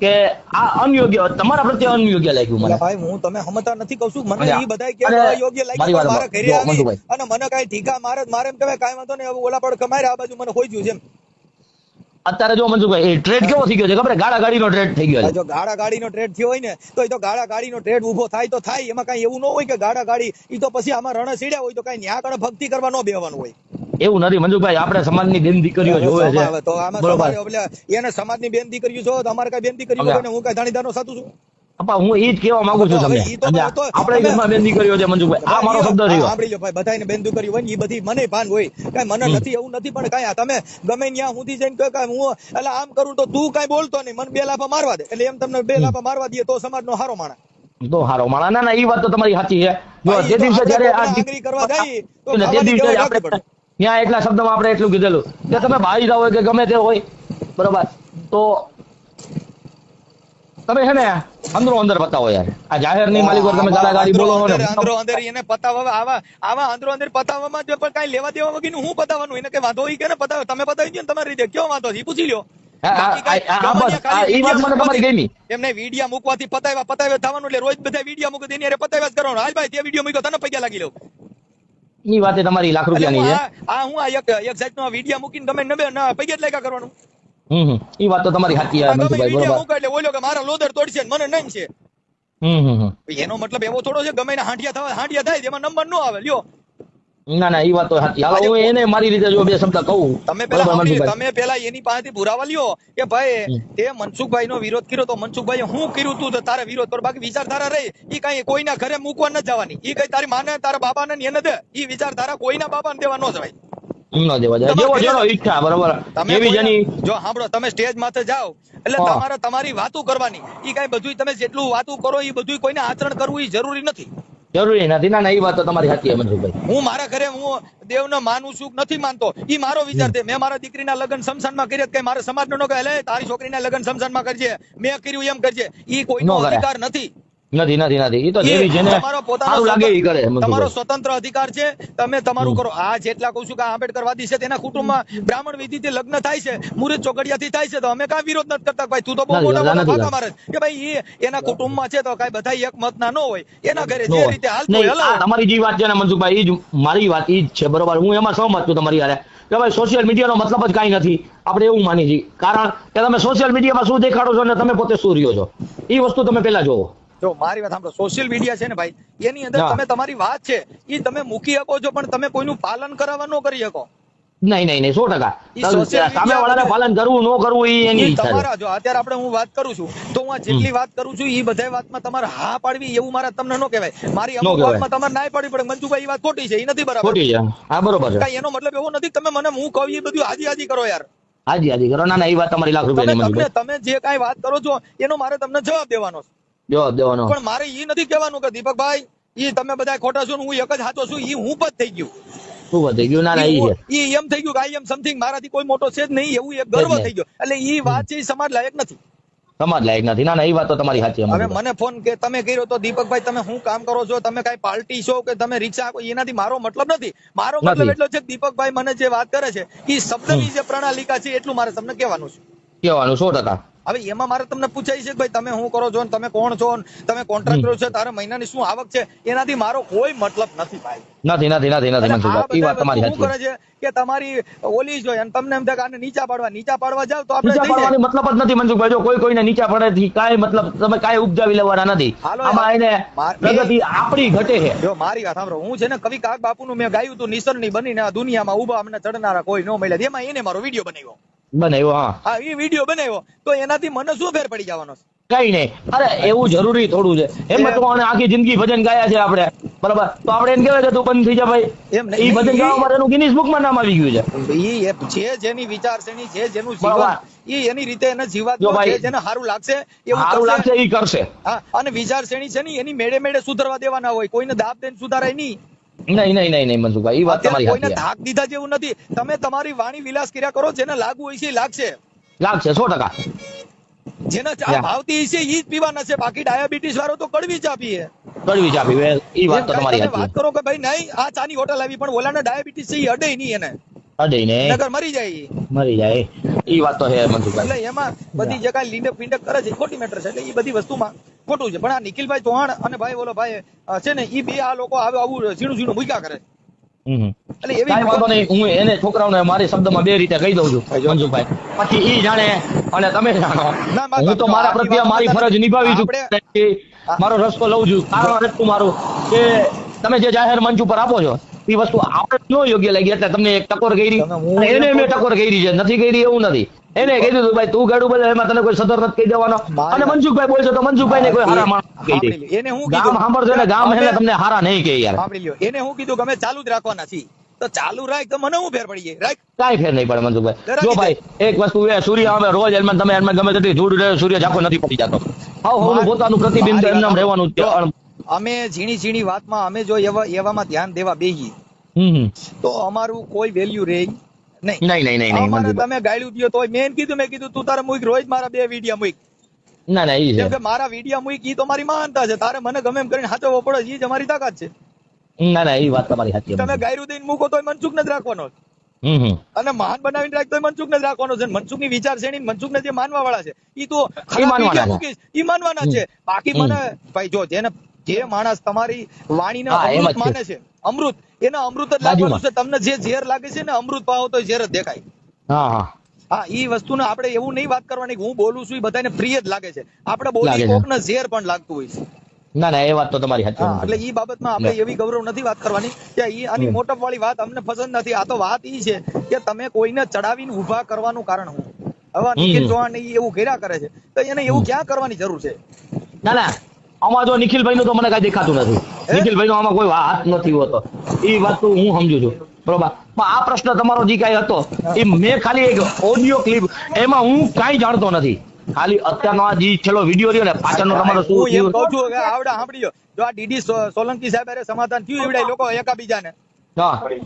કે આ અનયોગ્ય તમારા પ્રત્યે અનયોગ્ય લાગ્યું મને. એટલે ભાઈ હું તમે સમજતા નથી કહું છું, મને અને ઈ બધાય કે અને અયોગ્ય મારી લાગ્યું, વાત મારા ઘરે જો આવી મંજુભાઈ. અને મને કાંઈ ઠીકા મારે એમ કહેવાય કાંઈ વાંધો નહીં, હવે ઓલા પણ કમાય આ બાજુ મને હોઈ ગયું છે એમ. અત્યારે જો મંજુભાઈ એ ટ્રેડ કેવો થઈ ગયો છે ખબર છે? ગાડા ગાડીનો ટ્રેડ થઈ ગયો છે. જો ગાડા ગાડીનો ટ્રેડ થયો હોય ને તો એ તો ગાડા ગાડીનો ટ્રેડ ઉભો થાય તો થાય, એમાં કાંઈ એવું ન હોય કે ગાડા ગાડી ઈ તો પછી આમાં રણે સીડ્યા હોય તો કાંઈ ન્યા કણે ભક્તિ કરવા ન બેહવાનું હોય. એવું નથી મંજુભાઈ, આપણે સમાજની બેન દીકરીઓ જોવે છે હવે તો આમાં બરોબર. સમાજ એટલે એને સમાજની બેન દીકરીઓ છો, તમારે કાંઈ બેન દીકરીઓ હોય ને હું કાંઈ ધાણીદારનો સાતું છું? અપા હું એ જ કહેવા માંગુ છું તમને. હવે ઈ તો આપણે ઘરમાં બેન દીકરીઓ છે મંજુભાઈ, આ મારો શબ્દ રહ્યો. સાંભળી લો ભાઈ, બધાયને બેન દીકરીઓ હોય ને ઈ બધી મને ભાન હોય, કાંઈ મને નથી એવું નથી, પણ કાંઈ તમે ગમે ન્યા સુધી જઈને કહો કે હું એટલે આમ કરું તો તું કાંઈ બોલતો નહીં, મને બે લાફા મારવા દે, એટલે એમ તમને બે લાફા મારવા દે તો સમાજનો હારો માણસ. તો હારો માણા ના ના એ વાત તો તમારી સાચી છે. જો તે દિવસે જયારે આ આંગળી કરવા જાય તો તે ખાવાની દિવસે ટેવ આપણે રાખવી પડે. ત્યાં એટલા શબ્દમાં આપણે એટલું કીધેલું કે તમે ભાઈ હોય કે ગમે તે હોય બરોબર, તો તમે છે ને અંદરો અંદર બતાવો યાર. આ જાહેર ની માલિકો તમે ગાડા ગાડી બોલો ને અંદરો અંદર એને પતાવવા આવા અંદરો અંદર પતાવવામાં જો પણ કાંઈ લેવા દેવા વગરનું હું પતાવવાનું, એને કઈ વાંધો ઈ કે ને પતાવે, તમે પતાવી દો ને તમારી રીતે, કેવો વાંધો છે ઈ પૂછી લ્યો. એ વાત મને તમારી ગમી. એમને વિડિયા મૂકવાથી પતાવ્યા થવાનું, એટલે રોજ બધા વિડિયા મૂકે તેની હારે પતાવ્યા જ કરવાનું. હાલ ભાઈ તે વિડિયો મૂક્યો તને પૈસા લાગી લઉં. એ વાત તમારી લાખ રૂપિયાની છે. હું એક સાઈડનો વિડિયા મૂકીને ગમે પૈસા જ લાગ્યા કરવાનું. એ વાત તો તમારી સાચી છે મંજુભાઈ, વિડિયા બરોબર. મૂકે એટલે ઓલો કે મારા લોદર તોડશે ને મને નહીં છે. એનો મતલબ એવો થોડો છે ગમે હાંડિયા થાય તેમાં નંબર નો આવે. લ્યો ના ના એ વાત તો સાચી. હાલો હું એને મારી રીતે જો બે શબ્દ કહું. તમે પેલા એની પાસેથી પુરાવા લ્યો કે ભાઈ તે મનસુખભાઈ નો વિરોધ કર્યો તો મનસુખભાઈ શું કર્યું તું તો તારે વિરોધ કરો, બાકી વિચારધારા રહી ઈ કઈ કોઈના ઘરે મૂકવા ન જવાની, ઈ કઈ તારી માને તારા બાપાને ને એને દે, ઈ વિચારધારા કોઈના બાપાને દેવા ન જવાય. ન દેવા જાય, જેવો જેનો ઈચ્છા બરોબર. એવી જેની જો સાંભળો, તમે સ્ટેજ માથે જાઓ એટલે તમારે તમારી વાતો કરવાની, ઈ કઈ બધું તમે જેટલું વાતો કરો ઈ બધું કોઈને આચરણ કરવું ઈ જરૂરી નથી. જરૂરી નથી. ના ના એ વાત તો તમારી સાચી છે મનસુખભાઈ. હું મારા ઘરે હું દેવને માનું છું નથી માનતો ઈ મારો વિચાર છે. મેં મારા દીકરીના લગ્ન શમશાનમાં કર્યા, કઈ મારા સમાજનો ન કહે લે તારી છોકરીના લગ્ન શમશાનમાં કરજે, મેં કર્યું એમ કરજે, ઈ કોઈનો અધિકાર નથી. નથી નથી નથી એ તો જેવી જેને સારું લાગે એ કરે. તમારો સ્વતંત્ર અધિકાર છે, તમે તમારું કરો. આ જેટલા કહું છું કે આંબેડકરવાદી છે તેના કુટુંબમાં બ્રાહ્મણ વિધિથી લગ્ન થાય છે, મુહૂર્ત ચોકડિયાથી થાય છે, તો અમે કાંઈ વિરોધ નથી કરતા. ભાઈ તું તો બહુ મોટા મોટા ભાગા મારે કે ભાઈ એના કુટુંબમાં છે તો કાંઈ બધા એક મત ના ન હોય, એના ઘરે જે રીતે હાલતું હોય હાલો. તમારી જે વાત છે ને મનસુખભાઈ, એ જ મારી વાત ઈ જ છે બરોબર. હું એમાં સહમત છું તમારી હારે કે ભાઈ સોશિયલ મીડિયાનો મતલબ જ કાંઈ નથી. આપણે એવું માની છીએ કારણ કે તમે સોશિયલ મીડિયામાં શું દેખાડો છો અને તમે પોતે શું રહ્યો છો એ વસ્તુ તમે પેલા જોવો. જો મારી વાત સાંભળો, સોશિયલ મીડિયા છે ને ભાઈ, એની અંદર તમે તમારી વાત છે એ તમે મૂકી શકો છો, પણ તમે કોઈનું પાલન કરાવવા ન કરી શકો. નહીં 100%. સામે વાળાને પાલન કરવું ન કરવું એ એની ઈચ્છા છે. તમારા જો અત્યારે આપણે હું વાત કરું છું તો હું જેટલી વાત કરું છું એ બધા વાતમાં તમારે હા પાડવી એવું મારા તમને ન કહેવાય. મારી અમુક વાતમાં તમારે ના પાડવી પડે. મંજુભાઈ એ વાત ખોટી છે, એ નથી બરાબર. ખોટી છે. હા બરોબર છે. કઈ એનો મતલબ એવો નથી તમે મને હું કહું એ બધું હાજી કરો યાર. હાજી કરો. ના ના એ વાત તમારી લાખ રૂપિયાની. તમે જે કાંઈ વાત કરો છો એનો મારે તમને જવાબ દેવાનો છે. જવાબ દેવાનો. પણ મારે એ નથી કહેવાનું કે દીપકભાઈ ઈ તમે બધા ખોટા છો ને હું એક જ સાચો છું. ઈ હું પદ થઈ ગયું. શું થઈ ગયું? ના ના ઈ એમ થઈ ગયું કે આઈ એમ સમથિંગ મારાથી કોઈ મોટો છે જ નહીં એવું એક ગર્વ થઈ ગયો. એટલે ઈ વાત છે સમાજ લાયક નથી. સમાજ લાયક નથી. ના ના એ વાત તો તમારી સાચી. હવે મને ફોન કે તમે કર્યો તો દીપકભાઈ તમે શું કામ કરો છો, તમે કઈ પાર્ટી છો કે તમે રિક્ષા, એનાથી મારો મતલબ નથી. મારો મતલબ એટલો છે કે દીપકભાઈ મને જે વાત કરે છે એ શબ્દની જે પ્રણાલિકા છે એટલું મારે તમને કહેવાનું છે. કહેવાનું 100%. હવે એમાં મારે તમને પૂછાય છે કે ભાઈ તમે શું કરો છો ને તમે કોણ છો ને તમે કોન્ટ્રાક્ટર છો, તારા મહિનાની શું આવક છે, એનાથી મારો કોઈ મતલબ નથી ભાઈ. નથી એ વાત તમારી સાચી. શું કરે છે કે તમારી ઓલી જોઈએ અને તમને એમ થાય કે આને નીચા પાડવા જાવ તો આપણે નીચા પાડવાની મતલબ જ નથી મનસુખભાઈ. જો કોઈને નીચા પડે કાંઈ મતલબ તમે કાંઈ ઉપજાવી લેવાના નથી. આમાં એને પ્રગતિ આપણી ઘટે છે. જો મારી વાત સાંભળો, હું છે ને કવિ કાગ બાપુનું મેં ગાયું હતું નિસરની બનીને આ દુનિયામાં ઉભા અમને ચડનારા કોઈ ન મળ્યા, એમાં એને મારો વિડીયો બનાવ્યો. હા એ વિડીયો બનાવ્યો તો એનાથી મને શું ફેર પડી જવાનો છે? કઈ નહીં. અરે એવું જરૂરી થોડું છે એમાં તો અને આખી જિંદગી ભજન ગાયા છે આપણે, બરાબર, તો આપણે એને કહેવાય કે તું બંધ થઈ જા ભાઈ, એમ નહીં. એ ભજન ગાવા માટે એનું ગિનિસ બુકમાં નામ આવી ગયું છે. ઈ જે જેની વિચારસરણી, જે જેનું જીવન, ઈ એની રીતે એને જીવવા દો. જે જેને સારું લાગશે એવું સારું લાગશે એ કરશે. હા, અને વિચારસરણી છે ને એની મેળે મેળે સુધારવા દેવાના હોય, કોઈને દાબ દઈને સુધારાય નહીં. નહીં મનસુખભાઈ, એ વાત તમારી કોઈને સાચી છે. ધાક દીધા જેવું નથી. તમે તમારી વાણી વિલાસ કર્યા કરો, જેને લાગુ હોય છે એ લાગશે, લાગશે 100%. જેને ચા ભાવતી છે ઈ જ પીવાના છે. બાકી ડાયાબિટીસ વાળો તો કડવી ચા પીએ. કડવી ચા પીવે, એ વાત તો તમારી સાચી. વાત કરો કે ભાઈ નહીં આ ચાની હોટલ આવી, પણ ઓલાને ડાયાબિટીસ છે ઈ અડે નહીં, એને અડે નહીં, નગર મરી જાય. મરી જાય, એ વાત તો છે મનસુખભાઈ. એટલે એમાં બધી જગ્યાએ લીંડક ફીંડક કરે છે, ખોટી મેટર છે. એટલે એ બધી વસ્તુમાં ખોટું છે. પણ આ નિખિલભાઈ ચૌહાણ અને ભાઈ બોલો ભાઈ છે ને, ઈ બે આ લોકો આવું ઝીણું ઝીણું મૂક્યા કરે. એટલે એવી કાંઈ વાંધો નહીં, હું એને છોકરાઓને મારી શબ્દમાં બે રીતે કહી દઉં છું મનસુખભાઈ, પછી ઈ જાણે અને તમે જાણો. હું તો મારા પ્રત્યે મારી ફરજ નિભાવી છું, મારો રસ્તો લઉં છું. કારણ એટલું મારું કે તમે જે જાહેર મંચ ઉપર આપો છો એ વસ્તુ આપણે ન યોગ્ય લાગી એટલે તમને એક ટકોર કરી, એને મેં ટકોર કરી છે, નથી કરી એવું નથી. એને કીધું હતું ભાઈ તું ગાડું બોલે એમાં તને કોઈ સદર નથી કહી દેવાનો, અને મનસુખભાઈ બોલશે તો મનસુખભાઈ ને કોઈ હારા માણસ કહી દે. એને હું ગામ સાંભળજો ને ગામ એને તમને હારા નહીં કહે યાર. સાંભળી લ્યો, એને હું કીધું ગમે ચાલુ જ રાખવાના છીએ, તો ચાલુ રાખ, તો મને હું ફેર પડી જાય, રાખ, કાંઈ ફેર નહીં પડે મનસુખભાઈ. જો ભાઈ એક વસ્તુ એ, સૂર્ય અમે રોજ એમાં તમે એમાં ગમે તેટલી ધૂળ રહે, સૂર્ય ઝાંખો નથી પડી જતો. હવે પોતાનું પ્રતિબિંબ એમને રહેવાનું છે. અમે ઝીણી ઝીણી વાતમાં અમે જો એવામાં ધ્યાન દેવા બેહી તો અમારું કોઈ વેલ્યુ રહે નહીં. અમારે તમે ગાળ્યું દો તો મેં કીધું તું તારે મૂક, રોજ મારા 2 વિડિયા મૂક. કેમ કે મારા વિડિયા મૂક ઈ તો મારી માનતા છે, તારે મને ગમે એમ કરીને હાચવવો પડે, ઈ જ અમારી તાકાત છે. એ વાત તમારી સાચી. તમે ગાયરું દઈને મૂકો તોય મનસુખ ને જ રાખવાનો, અને મહાન બનાવીને રાખ તોય મનસુખ ને જ રાખવાનો છે. મનસુખ ની વિચારસરણી, મનસુખ ને જે માનવા વાળા છે ઈ તો ઈ માનવાના છે. બાકી મને ભાઈ જો જે માણસ તમારી વાણીને અમૃત માને છે, અમૃત, એને અમૃત જ લાગવાનું છે. તમને જે ઝેર લાગે છે ને અમૃત પાવો તો ઝેર જ દેખાય. હા, ઈ વસ્તુને આપણે એવું નહીં વાત કરવાની કે હું બોલું છું એ બધાને પ્રિય જ લાગે છે. આપણે બોલી કોકને ઝેર પણ લાગતું હોય છે. ના એ વાત તો તમારી સાચી. એટલે ઈ બાબતમાં આપણે એવી ગૌરવ નથી વાત કરવાની કે ઈ આની મોટપ વાળી વાત અમને પસંદ નથી. આ તો વાત ઈ છે કે તમે કોઈને ચડાવીને ઉભા કરવાનું કારણ હું. હવે નિખિલ ચૌહાણ એવું કર્યા કરે છે તો એને એવું ક્યાં કરવાની જરૂર છે? ના આમાં જો નિખિલભાઈ નું તો મને કઈ દેખાતું નથી. નિખિલભાઈ નો આમાં કોઈ હાથ નથી હોતો, એ વાત હું સમજુ છું, બરોબર. પણ આ પ્રશ્ન તમારો જે કઈ હતો એ મેં ખાલી એક ઓડિયો ક્લિપ, એમાં હું કઈ જાણતો નથી. ખાલી અત્યારનો આ જે છેલ્લો વિડીયો રહ્યો ને પાછળનો તમારો શું એમ કહું છું કે આવડા સાંભળ્યો, જો આ ડીડી સોલંકી સાહેબ અરે સમાધાન થયું એવડા લોકો એકાબીજાને,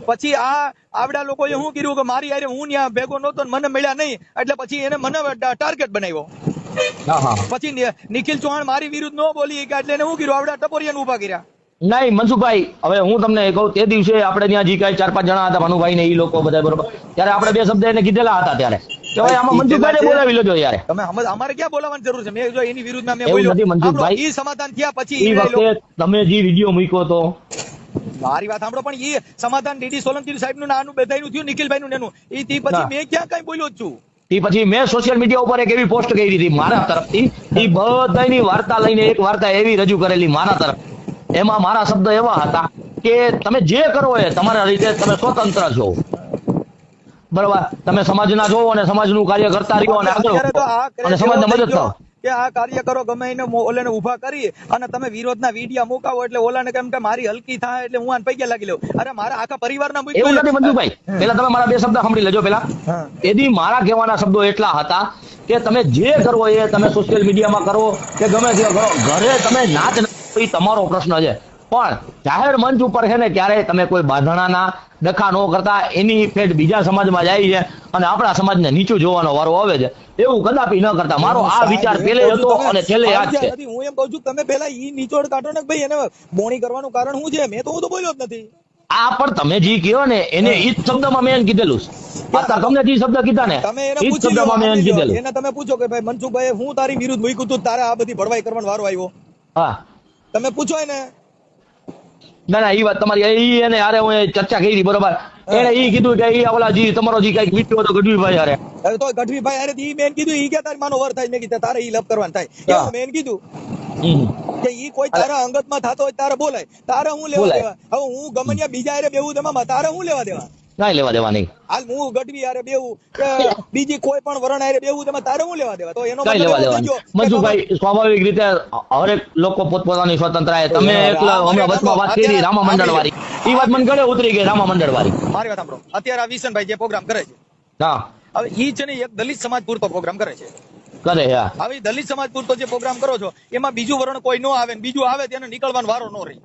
પછી આ આવડા લોકોએ શું કર્યું કે મારી હારે હું ત્યાં ભેગો નહોતો મને મળ્યા નહીં, એટલે પછી એને મને ટાર્ગેટ બનાવ્યો. પછી નિખિલ ચૌહાણ મારી વિરુદ્ધ ન બોલી કે એટલે એને શું કર્યું, આવડા ટપોરિયાને ઉભા કર્યા. નહીં મનસુખભાઈ, હવે હું તમને કહું, તે દિવસે આપણે ત્યાં જે કઈ 4-5 જણા હતા, ભાનુભાઈ ને એ લોકો બધા, બરોબર, ત્યારે આપણે 2 શબ્દ એને કીધેલા હતા. ત્યારે આમાં મનસુખભાઈ ને બોલાવી લેજો યાર. તમે અમારે ક્યાં બોલાવવાની જરૂર છે? મેં જો એની વિરુદ્ધમાં મેં બોલ્યો નથી મનસુખભાઈ. ઈ સમાધાન થયા પછી એ વખતે તમે જે વિડીયો મૂક્યો તો, મારી વાત સાંભળો, પણ ઈ સમાધાન ડીડી સોલંકી સાહેબ નું આનું બધાયનું થયું, નિખિલભાઈ નું એનું, ઈ થી પછી મેં ક્યાં કઈ બોલ્યો જ છું. એ પછી મેં સોશિયલ મીડિયા ઉપર એક એવી પોસ્ટ કરી હતી મારા તરફથી, એ બધાની વાર્તા લઈને એક વાર્તા એવી રજૂ કરેલી મારા તરફ. એમાં મારા શબ્દ એવા હતા કે તમે જે કરો એ તમારા રીતે તમે સ્વતંત્ર છો, બરોબર. તમે સમાજના છો અને સમાજનું કાર્ય કરતા રહ્યો અને આગળ અને સમાજને મદદ કરો કે આ કાર્ય કરો, ગમે એને ઓલાને ઉભા કરી અને તમે વિરોધના વિડિયા મુકાવો એટલે ઓલાને કેમ કે મારી હલકી થાય એટલે હું આને પૈકી લાગી લઉં. અરે મારા આખા પરિવારના એવું નથી મનસુખભાઈ. પેલા તમે મારા 2 શબ્દ સાંભળી લેજો. પેલા એથી મારા કહેવાના શબ્દો એટલા હતા કે તમે જે કરો એ તમે સોશિયલ મીડિયામાં કરો કે ગમે તે કરો, ઘરે તમે નાચ એ તમારો પ્રશ્ન છે, પણ જાહેર મંચ ઉપર છે ને ક્યારે તમે કોઈ બાંધણાના ડખા ન કરતા, એની ઇફેક્ટ બીજા સમાજમાં જાય છે અને આપણા સમાજને નીચું જોવાનો વારો આવે છે, એવું કદાપી ન કરતા. મારો આ વિચાર પેલે હતો અને છેલ્લે યાદ છે. હું એમ કહું છું તમે પેલા ઈ નીચોડ કાઢો ને ભાઈ, એને બોણી કરવાનું કારણ શું છે? મેં તો હું તો બોલ્યો જ નથી. આ પણ તમે જે કહ્યો ને એને ઈ જ શબ્દમાં મેં કીધેલું. તમને જે શબ્દ કીધા ને ઈ જ શબ્દમાં મેં કીધેલું. એને તમે પૂછો કે ભાઈ મનસુખભાઈ હું તારી વિરુદ્ધ મૂક્યું તું, તારે આ બધી ભડવાઈ કરવાનો વારો આવ્યો? હા, તમે પૂછો ને. ના ઈ વાત તમારી. એને હારે હું ચર્ચા કરી, બરોબર. એને ઈ કીધું કે ઈ ઓલા જી તમારો જી કઈક વિડિયો હતો ગઢવીભાઈ હારે, તો ગઢવીભાઈ હારે ઈ મેં કીધું ઈ કે તારી માનો વર થાય, મેં કીધું તારે ઈ લપ કરવાનું થાય, એવું મેં કીધું કે ઈ કોઈ તારા અંગતમાં થતો હોય તારે બોલાય, તારે હું લેવા દેવા? હવે હું ગમનિયા બીજા હારે બેવું તેમાં તારે હું લેવા દેવા? કાંઈ લેવા દેવા નહીં, હાલ હું ગઢવી હારે બેવું કે બીજી કોઈ પણ વરણ હારે બેવું તેમાં તારે હું લેવા દેવા? તો એનો કાંઈ મતલબ લેવા એવો દેવા થઈ ગયો નહીં. કે મનસુખભાઈ, સ્વાભાવિક રીતે હરેક લોકો પોતપોતાની સ્વતંત્રતા તમે એકલા હમણાં વચમાં વાત કરી રામા મંડળ વાળી, એ વાત મને ગળે ઉતરી ગઈ. રામા મંડળ વાળી મારી વાત સાંભળો. અત્યારે આ વિશનભાઈ જે પ્રોગ્રામ કરે છે, હા હવે ઈ છે ને એક દલિત સમાજ પૂરતો પ્રોગ્રામ કરે છે. કરે, હા હવે દલિત સમાજ પૂરતો જે પ્રોગ્રામ કરો છો એમાં બીજું વરણ કોઈ ન આવે ને બીજું આવે તેને નીકળવાનો વારો ન રહી.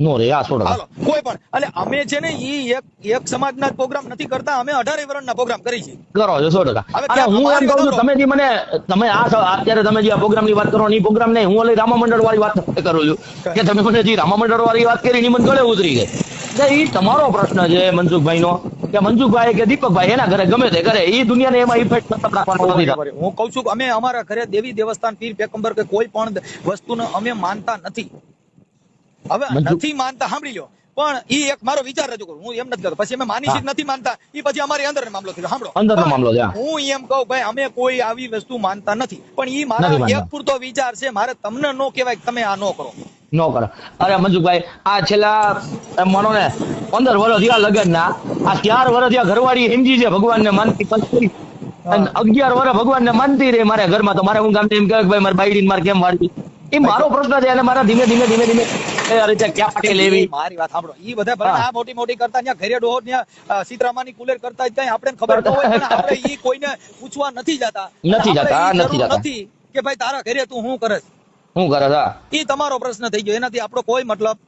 નો રે, હા 100%. હાલો કોઈ પણ, એટલે અમે છે ને ઈ એક સમાજના પ્રોગ્રામ નથી કરતા, અમે 18 વર્ણના પ્રોગ્રામ કરી છે. કરો છો 100%. હવે અને હું એમ કહું છું, અમારી તમે જે મને તમે અત્યારે તમે જે આ પ્રોગ્રામ ની વાત કરો ને, એ પ્રોગ્રામ નહીં, હું ઓલી રામા મંડળ વાળી વાત કરું છું કે તમે મને જે રામા મંડળ વાળી વાત કરી, મને ગળે ઉતરી ગઈ. એટલે એ તમારો પ્રશ્ન છે મનસુખભાઈ નો, કે મનસુખભાઈ કે દીપકભાઈ એના ઘરે ગમે તે કરે, એ દુનિયાને એમાં ઇફેક્ટ રાખવાનો નથી થતો. હું કઉ છું કે અમે અમારા ઘરે દેવી દેવસ્થાન પીર પેગમ્બર કે કોઈ પણ વસ્તુને અમે માનતા નથી. હવે નથી માનતા, સાંભળી લો, પણ ઈ એક મારો વિચાર રજૂ કરું, હું એમ નથી કરતો. પછી અમે માની છીએ નથી માનતા, ઈ પછી અમારી અંદર મામલો થયો. સાંભળો, અંદરનો મામલો છે. હું એમ કહું ભાઈ અમે કોઈ આવી વસ્તુ માનતા નથી, પણ ઈ મારા નથી માનતા. એક પૂરતો વિચાર છે, મારે તમને નો કહેવાય કે તમે આ નો કરો. નો કરે. અરે મનસુખભાઈ, આ છેલ્લા એમ માનો ને 15 વર્ષ થયા લગ્ન ના, આ 4 વર્ષ થયા ઘરવાળી સમજી છે ભગવાનને માનતી, પછી 11 વર્ષ ભગવાનને માનતી રહે મારા ઘરમાં, તો મારે હું ગામ એમ કહે કે ભાઈ મારે બાયડીને મારે કેમ વાળતી, એ મારો પ્રશ્ન છે. અને મારા ધીમે ધીમે એ રીતે ક્યાં પાટી લેવી. મારી વાત સાંભળો, ઈ બધા ભલે આ મોટી મોટી કરતા ત્યાં ઘરે ડોહો ત્યાં સીતરામાની કુલેર કરતા કઈ આપણે ખબર ન હોય, પણ આપણે ઈ કોઈને પૂછવા નથી જતા. નથી કે ભાઈ તારા ઘરે તું શું કરે શું કરે છે, ઈ તમારો પ્રશ્ન થઈ ગયો, એનાથી આપણો કોઈ મતલબ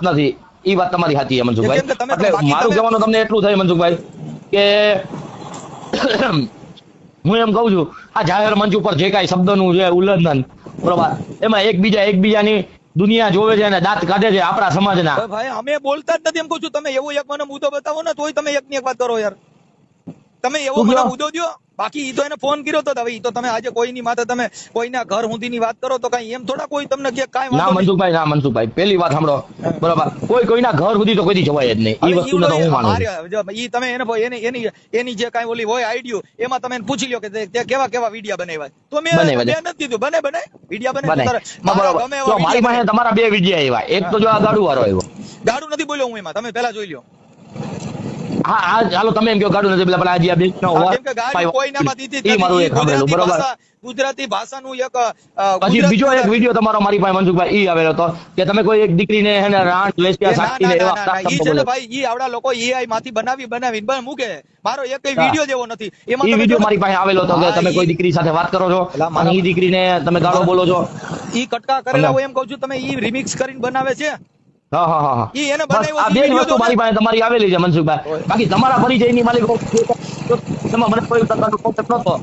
નથી. એ વાત તમારી સાચી છે મનસુખભાઈ. કેમ કે તમે એટલે બાકી મારું કહેવાનું તમને એટલું થાય મનસુખભાઈ કે હું એમ કઉ છું, આ જાહેર મંચ ઉપર જે કાંઈ શબ્દનું છે ઉલ્લંઘન, બરોબર, એમાં એકબીજાની દુનિયા જોવે છે અને દાંત કાઢે છે આપણા સમાજના. ભાઈ અમે બોલતા જ નથી, એમ કહું છું. તમે એવો એક મને મુદ્દો બતાવો ને, તોય તમે એકની એક વાત કરો યાર. તમે એવો મને મુદ્દો દો. બાકી ઈ તો એને ફોન કર્યો તો હવે ઈ તો તમે આજે કોઈની માથે તમે કોઈના ઘર સુધીની વાત કરો તો કઈ એમ થોડા કોઈ તમને કે કાંઈ ના મનસુખભાઈ, પેલી વાત સાંભળો, બરોબર, કોઈના ઘર સુધી તો કોઈ જવાય જ નહીં. એ વસ્તુને તો હું માનું છું. ઈ તમે એની જે કાંઈ ઓલી હોય આઈડિયો, એમાં તમે એને પૂછી લ્યો કે તે કેવા વિડિયા બનાવ્યા, તો મેં નથી કીધું બને વિડિયા બને. મારી પાસે તમારા 2 વિડિયા આવ્યા, એક તો જો આ ગાડું વાળો આવ્યો. ગાડું નથી બોલ્યો હું એમાં, તમે પેલા જોઈ લ્યો. હા ચાલો તમે એમ કહો ગાડું નથી, પેલા આજે આ બે ગુજરાતી ભાષાનું એક પછી બીજો એક વિડિયો તમારો મારી પાસે મનસુખભાઈ ઈ આવેલો હતો કે તમે કોઈ એક દીકરીને એને રાણ વેચ્યા સાક્ષીને એવા ઈ છે ને ભાઈ, ઈ આવડા લોકો એઆઈ માંથી બનાવીને મૂકે. મારો એક વિડિયો જેવો નથી. એમાં ઈ વિડિયો મારી પાસે આવેલો હતો કે તમે કોઈ દીકરી સાથે વાત કરો છો અને ઈ દીકરીને તમે ગાળો બોલો છો. ઈ કટકા કરેલા હું એમ કહું છું, તમે ઈ રિમિક્સ કરીને બનાવે છે. હા ઈ એને બનાવ્યો. આ બે વસ્તુ મારી પાસે તમારી આવેલી છે મનસુખભાઈ. બાકી તમારા પરિચયની માલિક એમાં મને કોઈ પ્રકારનો કોન્સેપ્ટ નહોતો.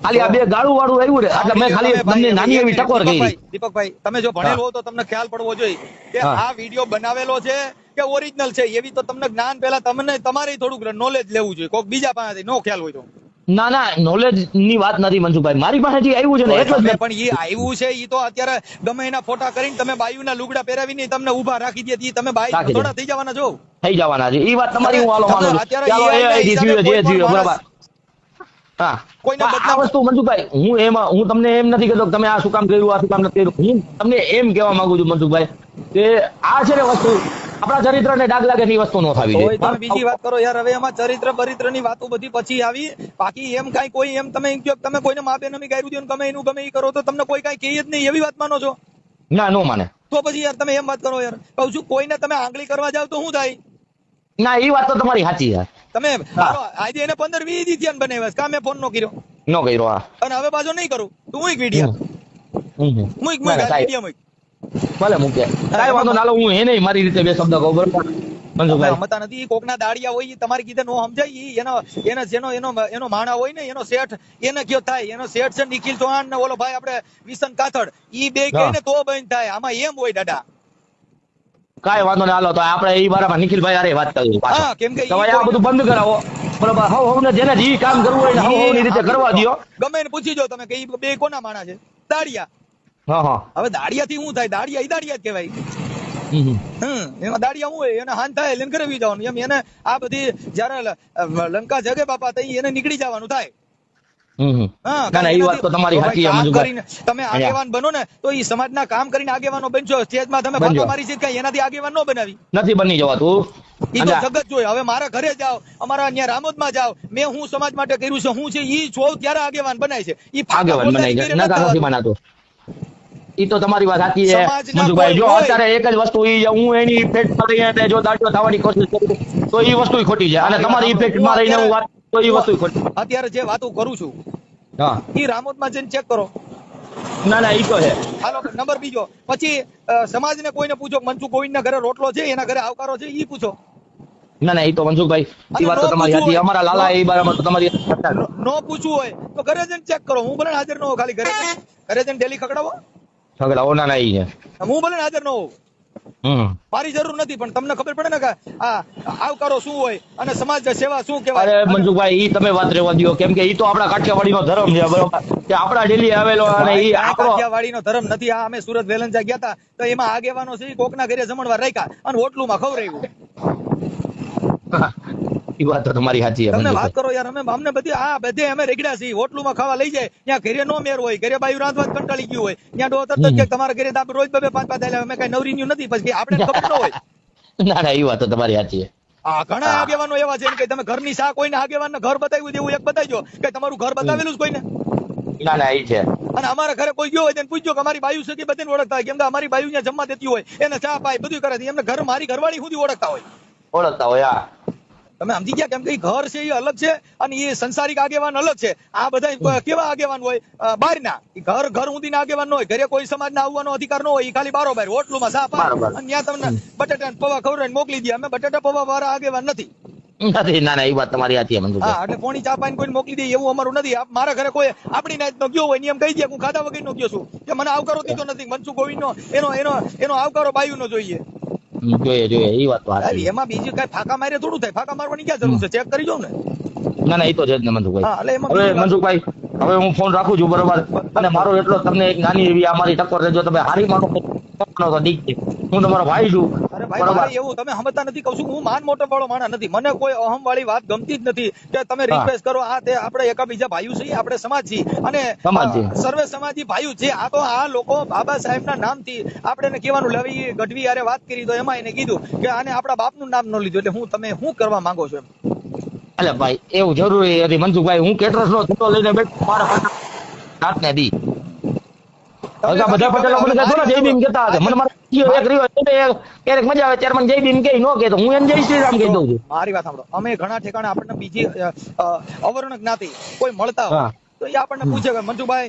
ખાલી આ 2 ગાળું વાળું આવ્યું ને, એટલે મેં ખાલી તમને નાની એવી ટકોર કરી. દીપકભાઈ, તમે જો ભણેલો હો તો તમને ખ્યાલ પડવો જોઈએ કે આ વિડિયો બનાવેલો છે કે ઓરિજિનલ છે, એવી તો તમને જ્ઞાન પહેલા તમારે થોડુંક નોલેજ લેવું જોઈએ, કોઈક બીજા પાસેથી નો ખ્યાલ હોય તો. ના નોલેજ ની વાત નથી મનસુખભાઈ, મારી પાસે જે આવ્યું છે ને એટલે જ. પણ એ આવ્યું છે, ઈ તો અત્યારે ગમે એના ફોટા કરીને તમે બાયુના લુગડા પહેરાવીને તમને ઊભા રાખી દે, ઈ તમે બાઈ થોડા થઈ જવાના છો. થઈ જવાના છે, ઈ વાત તમારી હું હાલો માનું છું. ચાલો એ થયું બરાબર. હા, આ વસ્તુ મનસુખભાઈ, હું તમને એમ નથી કહેતો કે તમે આ શું કામ કર્યું, આ શું કામ નથી કર્યું. હું તમને એમ કહેવા માંગુ છું મનસુખભાઈ કે આ છે ને વસ્તુ આપણા ચરિત્રને ડાઘ લાગે ની વસ્તુ નો થવી જોઈએ. તમે બીજી વાત કરો યાર, હવે એમાં ચરિત્ર ની વાતો બધી પછી આવી. બાકી એમ કાઈ કોઈ એમ તમે તમે કોઈને મા બેન અમે ગાયરું દો ગમે એનું ગમે એ કરો તો તમને કોઈ કાઈ કહે જ નહીં, એવી વાત માનો છો? ના, નો માને. તો પછી યાર તમે એમ વાત કરો યાર, કહું છું કોઈને તમે આંગળી કરવા જાવ તો શું થાય? ના, એ વાત તો તમારી સાચી છે. તમે આજે એને 15-20 દી થયા બનાવ્યા, કા મેં ફોન નો કર્યો? નો કર્યો. હા, અને હવે પાછો નહીં કરું. તું હું એક વિડિયો મૂક ભલે મૂકે, કાઈ વાંધો ના. હું એને મારી રીતે 2 શબ્દ કહું બરોબર મનસુખભાઈ. મતા નથી કોકના દાડિયા હોય, તમારી કીધે નો સમજાય. એનો માણા હોય ને એનો શેઠ, એને કયો થાય, એનો શેઠ છે નિખિલ ચૌહાણ ને ઓલો ભાઈ આપણે વિશન કાથડ, ઈ બે કહે ને તો બંધ થાય. આમાં એમ હોય દાદા. કાઈ વાંધો નહીં, હાલો તો આપણે ઈ બારામાં નિખિલભાઈ હારે વાત કરીએ. હા, કેમ કે આ બધું બંધ કરાવો બરોબર. હવે જેને જે કામ કરવું હોય હવની રીતે કરવા દો. ગમે એને પૂછી જો તમે કે ઈ બે કોના માણા છે? દાડિયા. હા. હવે દાડિયા થી શું થાય? દાડિયા જ કહેવાય. એમાં દાડિયા શું હોય, એને હાન થાય લઈને ઘરે જવાનું. એમ એને આ બધી જયારે લંકા જગે બાપા તઈ એને નીકળી જવાનું થાય. હા, ના ના એ વાત તો તમારી તો સાચી ભાઈ છે કામ મંજુભાઈ. કરીને તમે આગેવાન બનો ને તો ઈ સમાજના કામ કરીને આગેવાનો બનશો. સ્ટેજમાં તમે બનજો. ફાંકા મારી છે કઈ એનાથી આગેવાન ન બનાવી. નથી બની જવાતું. ઈ તો અને જગત જોય. હવે મારા ઘરે જાઓ, અમારા અહીંયા રામોદમાં જાઓ, મેં હું સમાજ માટે કર્યું છે, હું છે ઈ જોઉં ત્યારે આગેવાન બનાય છે. ઈ ફાંકા આગેવાન બોલતાની બનાવી ઘેરે જાય નથી નતા નથી થવાતું. બનાતું. ઈ તો તમારી વાત સાચી છે સમાજના મંજુભાઈ. કોઈ જો હોય. અત્યારે એક જ વસ્તુ ઈ છે, હું એની ઇફેક્ટમાં રહીને જો દાંડિયો થવાની કોશિશ કરું તો ઈ વસ્તુ ખોટી છે, અને મારી વાત તમારી સાંભળો. ઇફેક્ટમાં રહીને હું વાત તો ઈ વસ્તુ ખોટી. અત્યારે જે વાતો કરું છું હા ઈ રામોદમાં જઈને ચેક કરો. ના ના ઈ તો છે. હાલો નંબર બીજો. પછી સમાજને કોઈને પૂછો, મનસુખ ગોવિંદના ઘરે રોટલો છે, એના ઘરે આવકારો છે, ઈ પૂછો. ના ના ઈ તો મનસુખભાઈ અને ઈ વાત તો નો તમારી પૂછવું સાચી. હોય, અમારા લાલા એ બારામાં તો તમારી નો પૂછવું હોય તો ઘરે જઈને ચેક કરો. હું ભલે હાજર ન હોઉં, ખાલી ઘરે જઈને ડેલી ખકડાવો. ઝઘડા ના ના ઈ છે. હું ભલે હાજર ન હોઉં, મારી જરૂર નથી, પણ તમને ખબર પડે ને કે આ આવકારો શું હોય અને સમાજ સેવા શું કહેવાય. અરે મનસુખભાઈ ઈ તમે વાત રહેવા દો, કેમ કે ઈ તો આપણા કાઠિયાવાડીનો ધર્મ છે, બરોબર કે આપણા ડેલી આવેલો, અને ભાઈ, ઈ કાંઈ આપણો કાઠિયાવાડીનો ધર્મ નથી. આ અમે સુરત વેલંજા ગયા હતા તો એમાં આગેવાનો છે ઈ કોકના ઘરે જમણવાર રાખ્યા અને હોટલુમાં ખવડાવ્યું. ઈ વાત તો તમારી સાચી છે તમે વાત મનસુખભાઈ. કરો યાર. અમે અમને બધી આ બધે અમે રેગડ્યા છીએ. હોટલુમાં ખાવા લઈ જાય ત્યાં ઘરે નો મેર હોય, ઘરે બાયું રાંધવા જ કંટાળી ગયું હોય, ત્યાં ડો તરત જ કે તમારા ઘરે તો આપણે રોજ 2-5 આલ્યા. અમે કઈ નવરીન્યું નથી, પછી આપણે ખબર ન હોય. ના ના ઈ વાત તો તમારી સાચી છે. આ ઘણા આગેવાનો એવા છે કે તમે ઘરની શા કોઈને આગેવાનને ઘર બતાવ્યું એવું એક બતાવજો કે તમારું ઘર બતાવેલું છે કોઈને. ના ના ઈ છે. અને અમારા ઘરે કોઈ ગયો હોય તેને પૂછજો કે અમારી બાયુ છે કે બધાને ઓળખતા હોય, કેમ કે અમારી બાયુ ત્યાં જમવા દેતી હોય, એને ચા પાય બધું કરે છે, એમને ઘર મારી ઘરવાળી સુધી ઓળખતા હોય. ઓળખતા હોય. હા તમે સમજી ગયા? કેમ કે ઈ ઘર છે એ અલગ છે અને એ સંસારિક આગેવાન અલગ છે. આ બધા કેવા આગેવાન હોય? બહારના. ઈ ઘર ઊંધીના આગેવાન ન હોય. ઘરે કોઈ સમાજના આવવાનો અધિકાર ન હોય. ઈ ખાલી બારોબાર હોટલુમાં સા પાય બરાબર. અને ત્યાં તમને બટાટા ને પૌવા ખવડાવીને મોકલી દે. અમે બટાટા પૌવા વાળા આગેવાન નથી. નથી. ના ના ઈ વાત તમારી સાચી છે મનસુખભાઈ. હા, એટલે પોણી ચા પાઈને કોઈને મોકલી દે એવું અમારું નથી. મારા ઘરે કોઈ આપણી નાત નો ગયો હોય નિયમ કહી દે હું ખાધા વગર નો ગયો છું કે મને આવકારો દીધો નથી. મનસુખ ગોવિંદ નો એનો આવકારો બાયુ નો જોઈએ. જોઈએ ઈ વાત તો સાચી છે. એમાં બીજું કઈ ફાંકા મારે થોડું થાય. ફાંકા મારવાની ક્યાં જરૂર છે? ચેક કરી જાવ ને. ના ના ઈ તો છે જ ને મનસુખભાઈ. હા, એટલે એમાં હવે બીજી વાત- મનસુખભાઈ હવે હું ફોન રાખું છું, બરોબર, અને મારો એટલો તમને એક નાની એવી અમારી ટક્કર છે, જો તમે હારી માનો તો ઠીક છે. હું તમારો ભાઈ છું, અરે ભાઈ, બરોબર. મારે એવું તમે સમજતા નથી. કહું છું હું માન મોટો વાળો માણસ નથી. મને કોઈ અહમ વાળી વાત ગમતી જ નથી કે તમે રિક્વેસ્ટ કરો. આ તે આપણે એકાબીજા ભાઈઓ છીએ, આપણે સમાજ છીએ અને સમાજ છીએ. સર્વે સમાજી ભાઈઓ છે. આ તો આ લોકો બાબા સાહેબના નામથી આપણે એને કહેવાનું લેવી. ગઢવી યારે વાત કરી તો એમાં એને કીધું કે આને આપણા બાપનું નામ ન લીધું, એટલે તમે શું કરવા માંગો છો એમ? અલે ભાઈ એવું જરૂરી નથી મનસુખભાઈ. હું કેટરસ નો થતો લઈને બેઠો મારા હાથને દી. બધા પટેલો મને કહેતો ને જય ભીમ કહેતા હતા. મને મારો એક રહ્યો ક્યારેક મજા આવે ત્યારે મને જય ભીમ કે ન કહેતો, હું એને જય શ્રી રામ કહી દઉં છું. મારી વાત સાંભળો. અમે ઘણા ઠેકાણે આપણને બીજી અવર્ણ જ્ઞાતિ કોઈ મળતા હોય તો એ આપણને પૂછે કે મનસુખભાઈ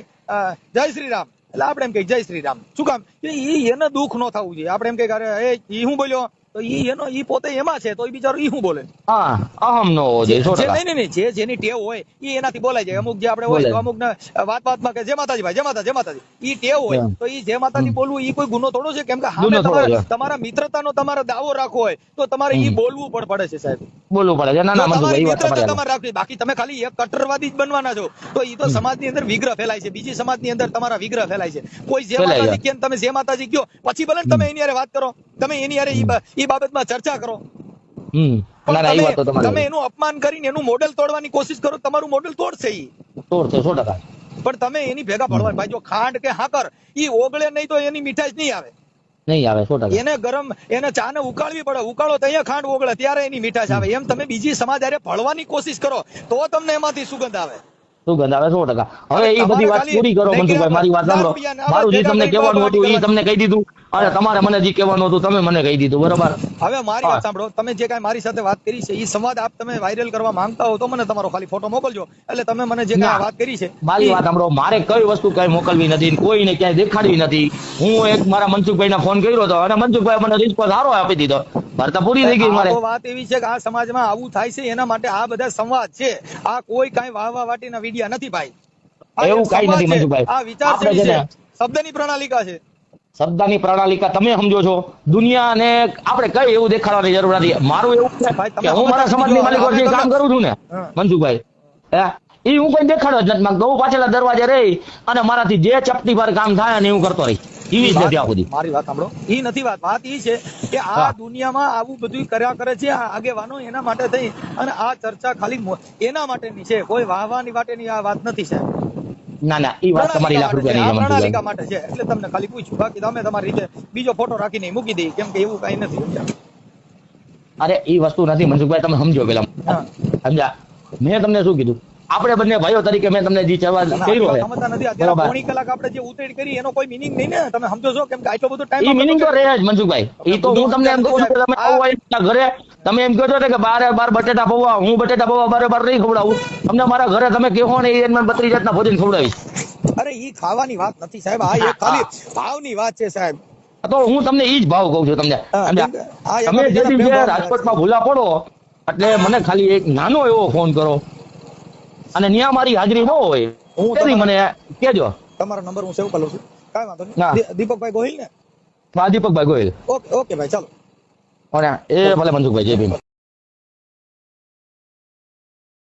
જય શ્રી રામ, એટલે આપણે એમ કહીએ જય શ્રી રામ. શું કામ? એને દુઃખ ન થવું જોઈએ. આપણે એમ કહીએ અરે એ ઈ હું બોલ્યો તો ઈ પોતે એમાં છે તો ઈ બિચારો ઈ શું બોલે? હા, અહમ નો હોવો જોઈએ. 100%. નહીં જે જેની ટેવ હોય ઈ એનાથી બોલાય જાય. અમુક જે આપણે હોય તો અમુક ને વાતમાં કે જય માતાજી ભાઈ, જય માતાજી ઈ ટેવ હોય તો ઈ જય માતાજી બોલવું ઈ કોઈ ગુનો થોડો છે? કેમ કે તમારા મિત્રતાનો તમારે દાવો રાખવો હોય તો તમારે ઈ બોલવું પણ પડે છે સાહેબ. બોલવું પડે છે. ના ના મનસુખભાઈ, તમારી ઈ વાત મિત્રતા તમારી તમારે રાખવી. બાકી તમે ખાલી એક કટ્ટરવાદી જ બનવાના છો તો ઈ તો સમાજની અંદર વિગ્રહ ફેલાય છે. બીજી સમાજની અંદર તમારા વિગ્રહ ફેલાય છે. કોઈ જય માતાજી કે તમે જય માતાજી કયો પછી ભલે તમે એની હારે વાત કરો, તમે એની હારે ઈ બાબતમાં ચર્ચા કરો. તમે એનું અપમાન કરીને એનું મોડેલ તોડવાની કોશિશ કરો, તમારું મોડેલ તોડશે ઈ. તોડશે 100%. પણ તમે એની ભેગા પડવા ભાઈ. જો ખાંડ કે હાકર ઈ ઓગળે નહીં તો એની મીઠાશ નહીં આવે. નહીં આવે 100%. એને ગરમ એને ચા ને ઉકાળવી પડે. ઉકાળો તો અહીંયા ખાંડ ઓગળે ત્યારે એની મીઠાશ આવે. એમ તમે બીજી સમાજ હારે ભળવાની કોશિશ કરો તો તમને એમાંથી સુગંધ આવે. સુગંધ આવે 100%. હવે એ બધી વાત પૂરી કરો મનસુખભાઈ. મારી વાત સાંભળો. મારું જે તમને કહેવાનું હતું એ તમને કહી દીધું, અને તમારે મને જે કહેવાનું હતું તમે મને કહી દીધું, બરોબર. હવે મારી વાત સાંભળો. તમે જે કાંઈ મારી સાથે વાત કરી છે એ સંવાદ આપ તમે વાયરલ કરવા માંગતા હો તો મને તમારો ખાલી ફોટો મોકલજો. એટલે તમે મને જે કાંઈ વાત કરી છે મારી વાત સાંભળો. મારે કઈ વસ્તુ કઈ મોકલવી નથી, કોઈને ક્યાંય દેખાડવી નથી. હું એક મારા મનસુખભાઈને ફોન કર્યો હતો અને મનસુખભાઈ મને રિસ્પોન્સ સારો આપી દીધો. વાર્તા પૂરી થઈ ગઈ. મારે વાત એવી છે કે આ સમાજમાં આવું થાય છે એના માટે આ બધા સંવાદ છે. આ કોઈ કાંઈ વાહવા વાટીના વિડિયા નથી ભાઈ. એવું કઈ નથી મનસુખભાઈ. આ વિચાર છે, શબ્દની પ્રણાલિકા છે. શબ્દની પ્રણાલિકા તમે સમજો છો. દુનિયાને આપણે કઈ એવું દેખાડવાની જરૂર નથી. મારું એવું છે કે હું મારા સમાજની માલિકો જે કામ કરું છું ને મનસુખભાઈ, એ હું કોઈ દેખાડો જ નથી માંગતો. હું પાછળના દરવાજે રહી અને મારાથી જે ચપટી પર કામ થાય ને હું કરતો રહી. જીવી જ નથી આ સુધી. મારી વાત સાંભળો, ઈ નથી વાત ઈ છે કે આ હા. દુનિયામાં આવું બધું કર્યા કરે છે આ આગેવાનો, એના માટે થઈ અને આ ચર્ચા ખાલી એના માટેની છે, કોઈ વાહવાની માટેની આ વાત નથી સાહેબ. ના ના એ વાત તમારી લાખ રૂપિયાની છે મનસુખભાઈ. પ્રણાલિકા માટે છે, એટલે તમને ખાલી પૂછ્યું, બાકી તમે તમારી રીતે બીજો ફોટો રાખીને મૂકી દઈ, કેમ કે એવું કઈ નથી. અરે એ વસ્તુ નથી મનસુખભાઈ, તમે સમજો પેલા. હા. સમજ્યા? મેં તમને શું કીધું, આપણે બંને ભાઈઓ તરીકે મેં તમને જે સવાલ કર્યો છે સમજતા નથી. અત્યારે બરોબર. પોણી કલાક આપણે જે ઉતેડી કરી એનો કોઈ મિનિંગ નહીં ને, તમે સમજો છો? કેમ કે આટલો બધો ટાઈમ એ મિનિંગ તો રહે જ મનસુખભાઈ. એ તો હું તમને એમ કહું છું કે તમે આવો હોય ઘરે, તમે એમ કહો છો ને કે બાર બટેટા પૌવા, હું બટેટા પૌવા બાર નહીં ખવડાવું. તમને મારા ઘરે તમે કહો ને એ 32 જાતના ભોજન ખવડાવીશ. અરે ઈ ખાવાની વાત નથી સાહેબ, આ એક ખાલી ભાવની વાત છે સાહેબ. તો હું તમને ઈ જ ભાવ કહું છું તમને. તમે જે દિવસે રાજકોટમાં ભૂલા પડો એટલે મને ખાલી એક નાનો એવો ફોન કરો, અને ત્યાં મારી હાજરી ન હોય હું તેથી મને કહેજો. તમારો નંબર હું સેવ કરું છું, કાંઈ વાંધો હા. નહીં. દીપકભાઈ ગોહિલ ને? દીપકભાઈ ગોયલ. ઓકે ભાઈ, ચાલો. એ ભલે મનસુખભાઈ, જય ભીમ.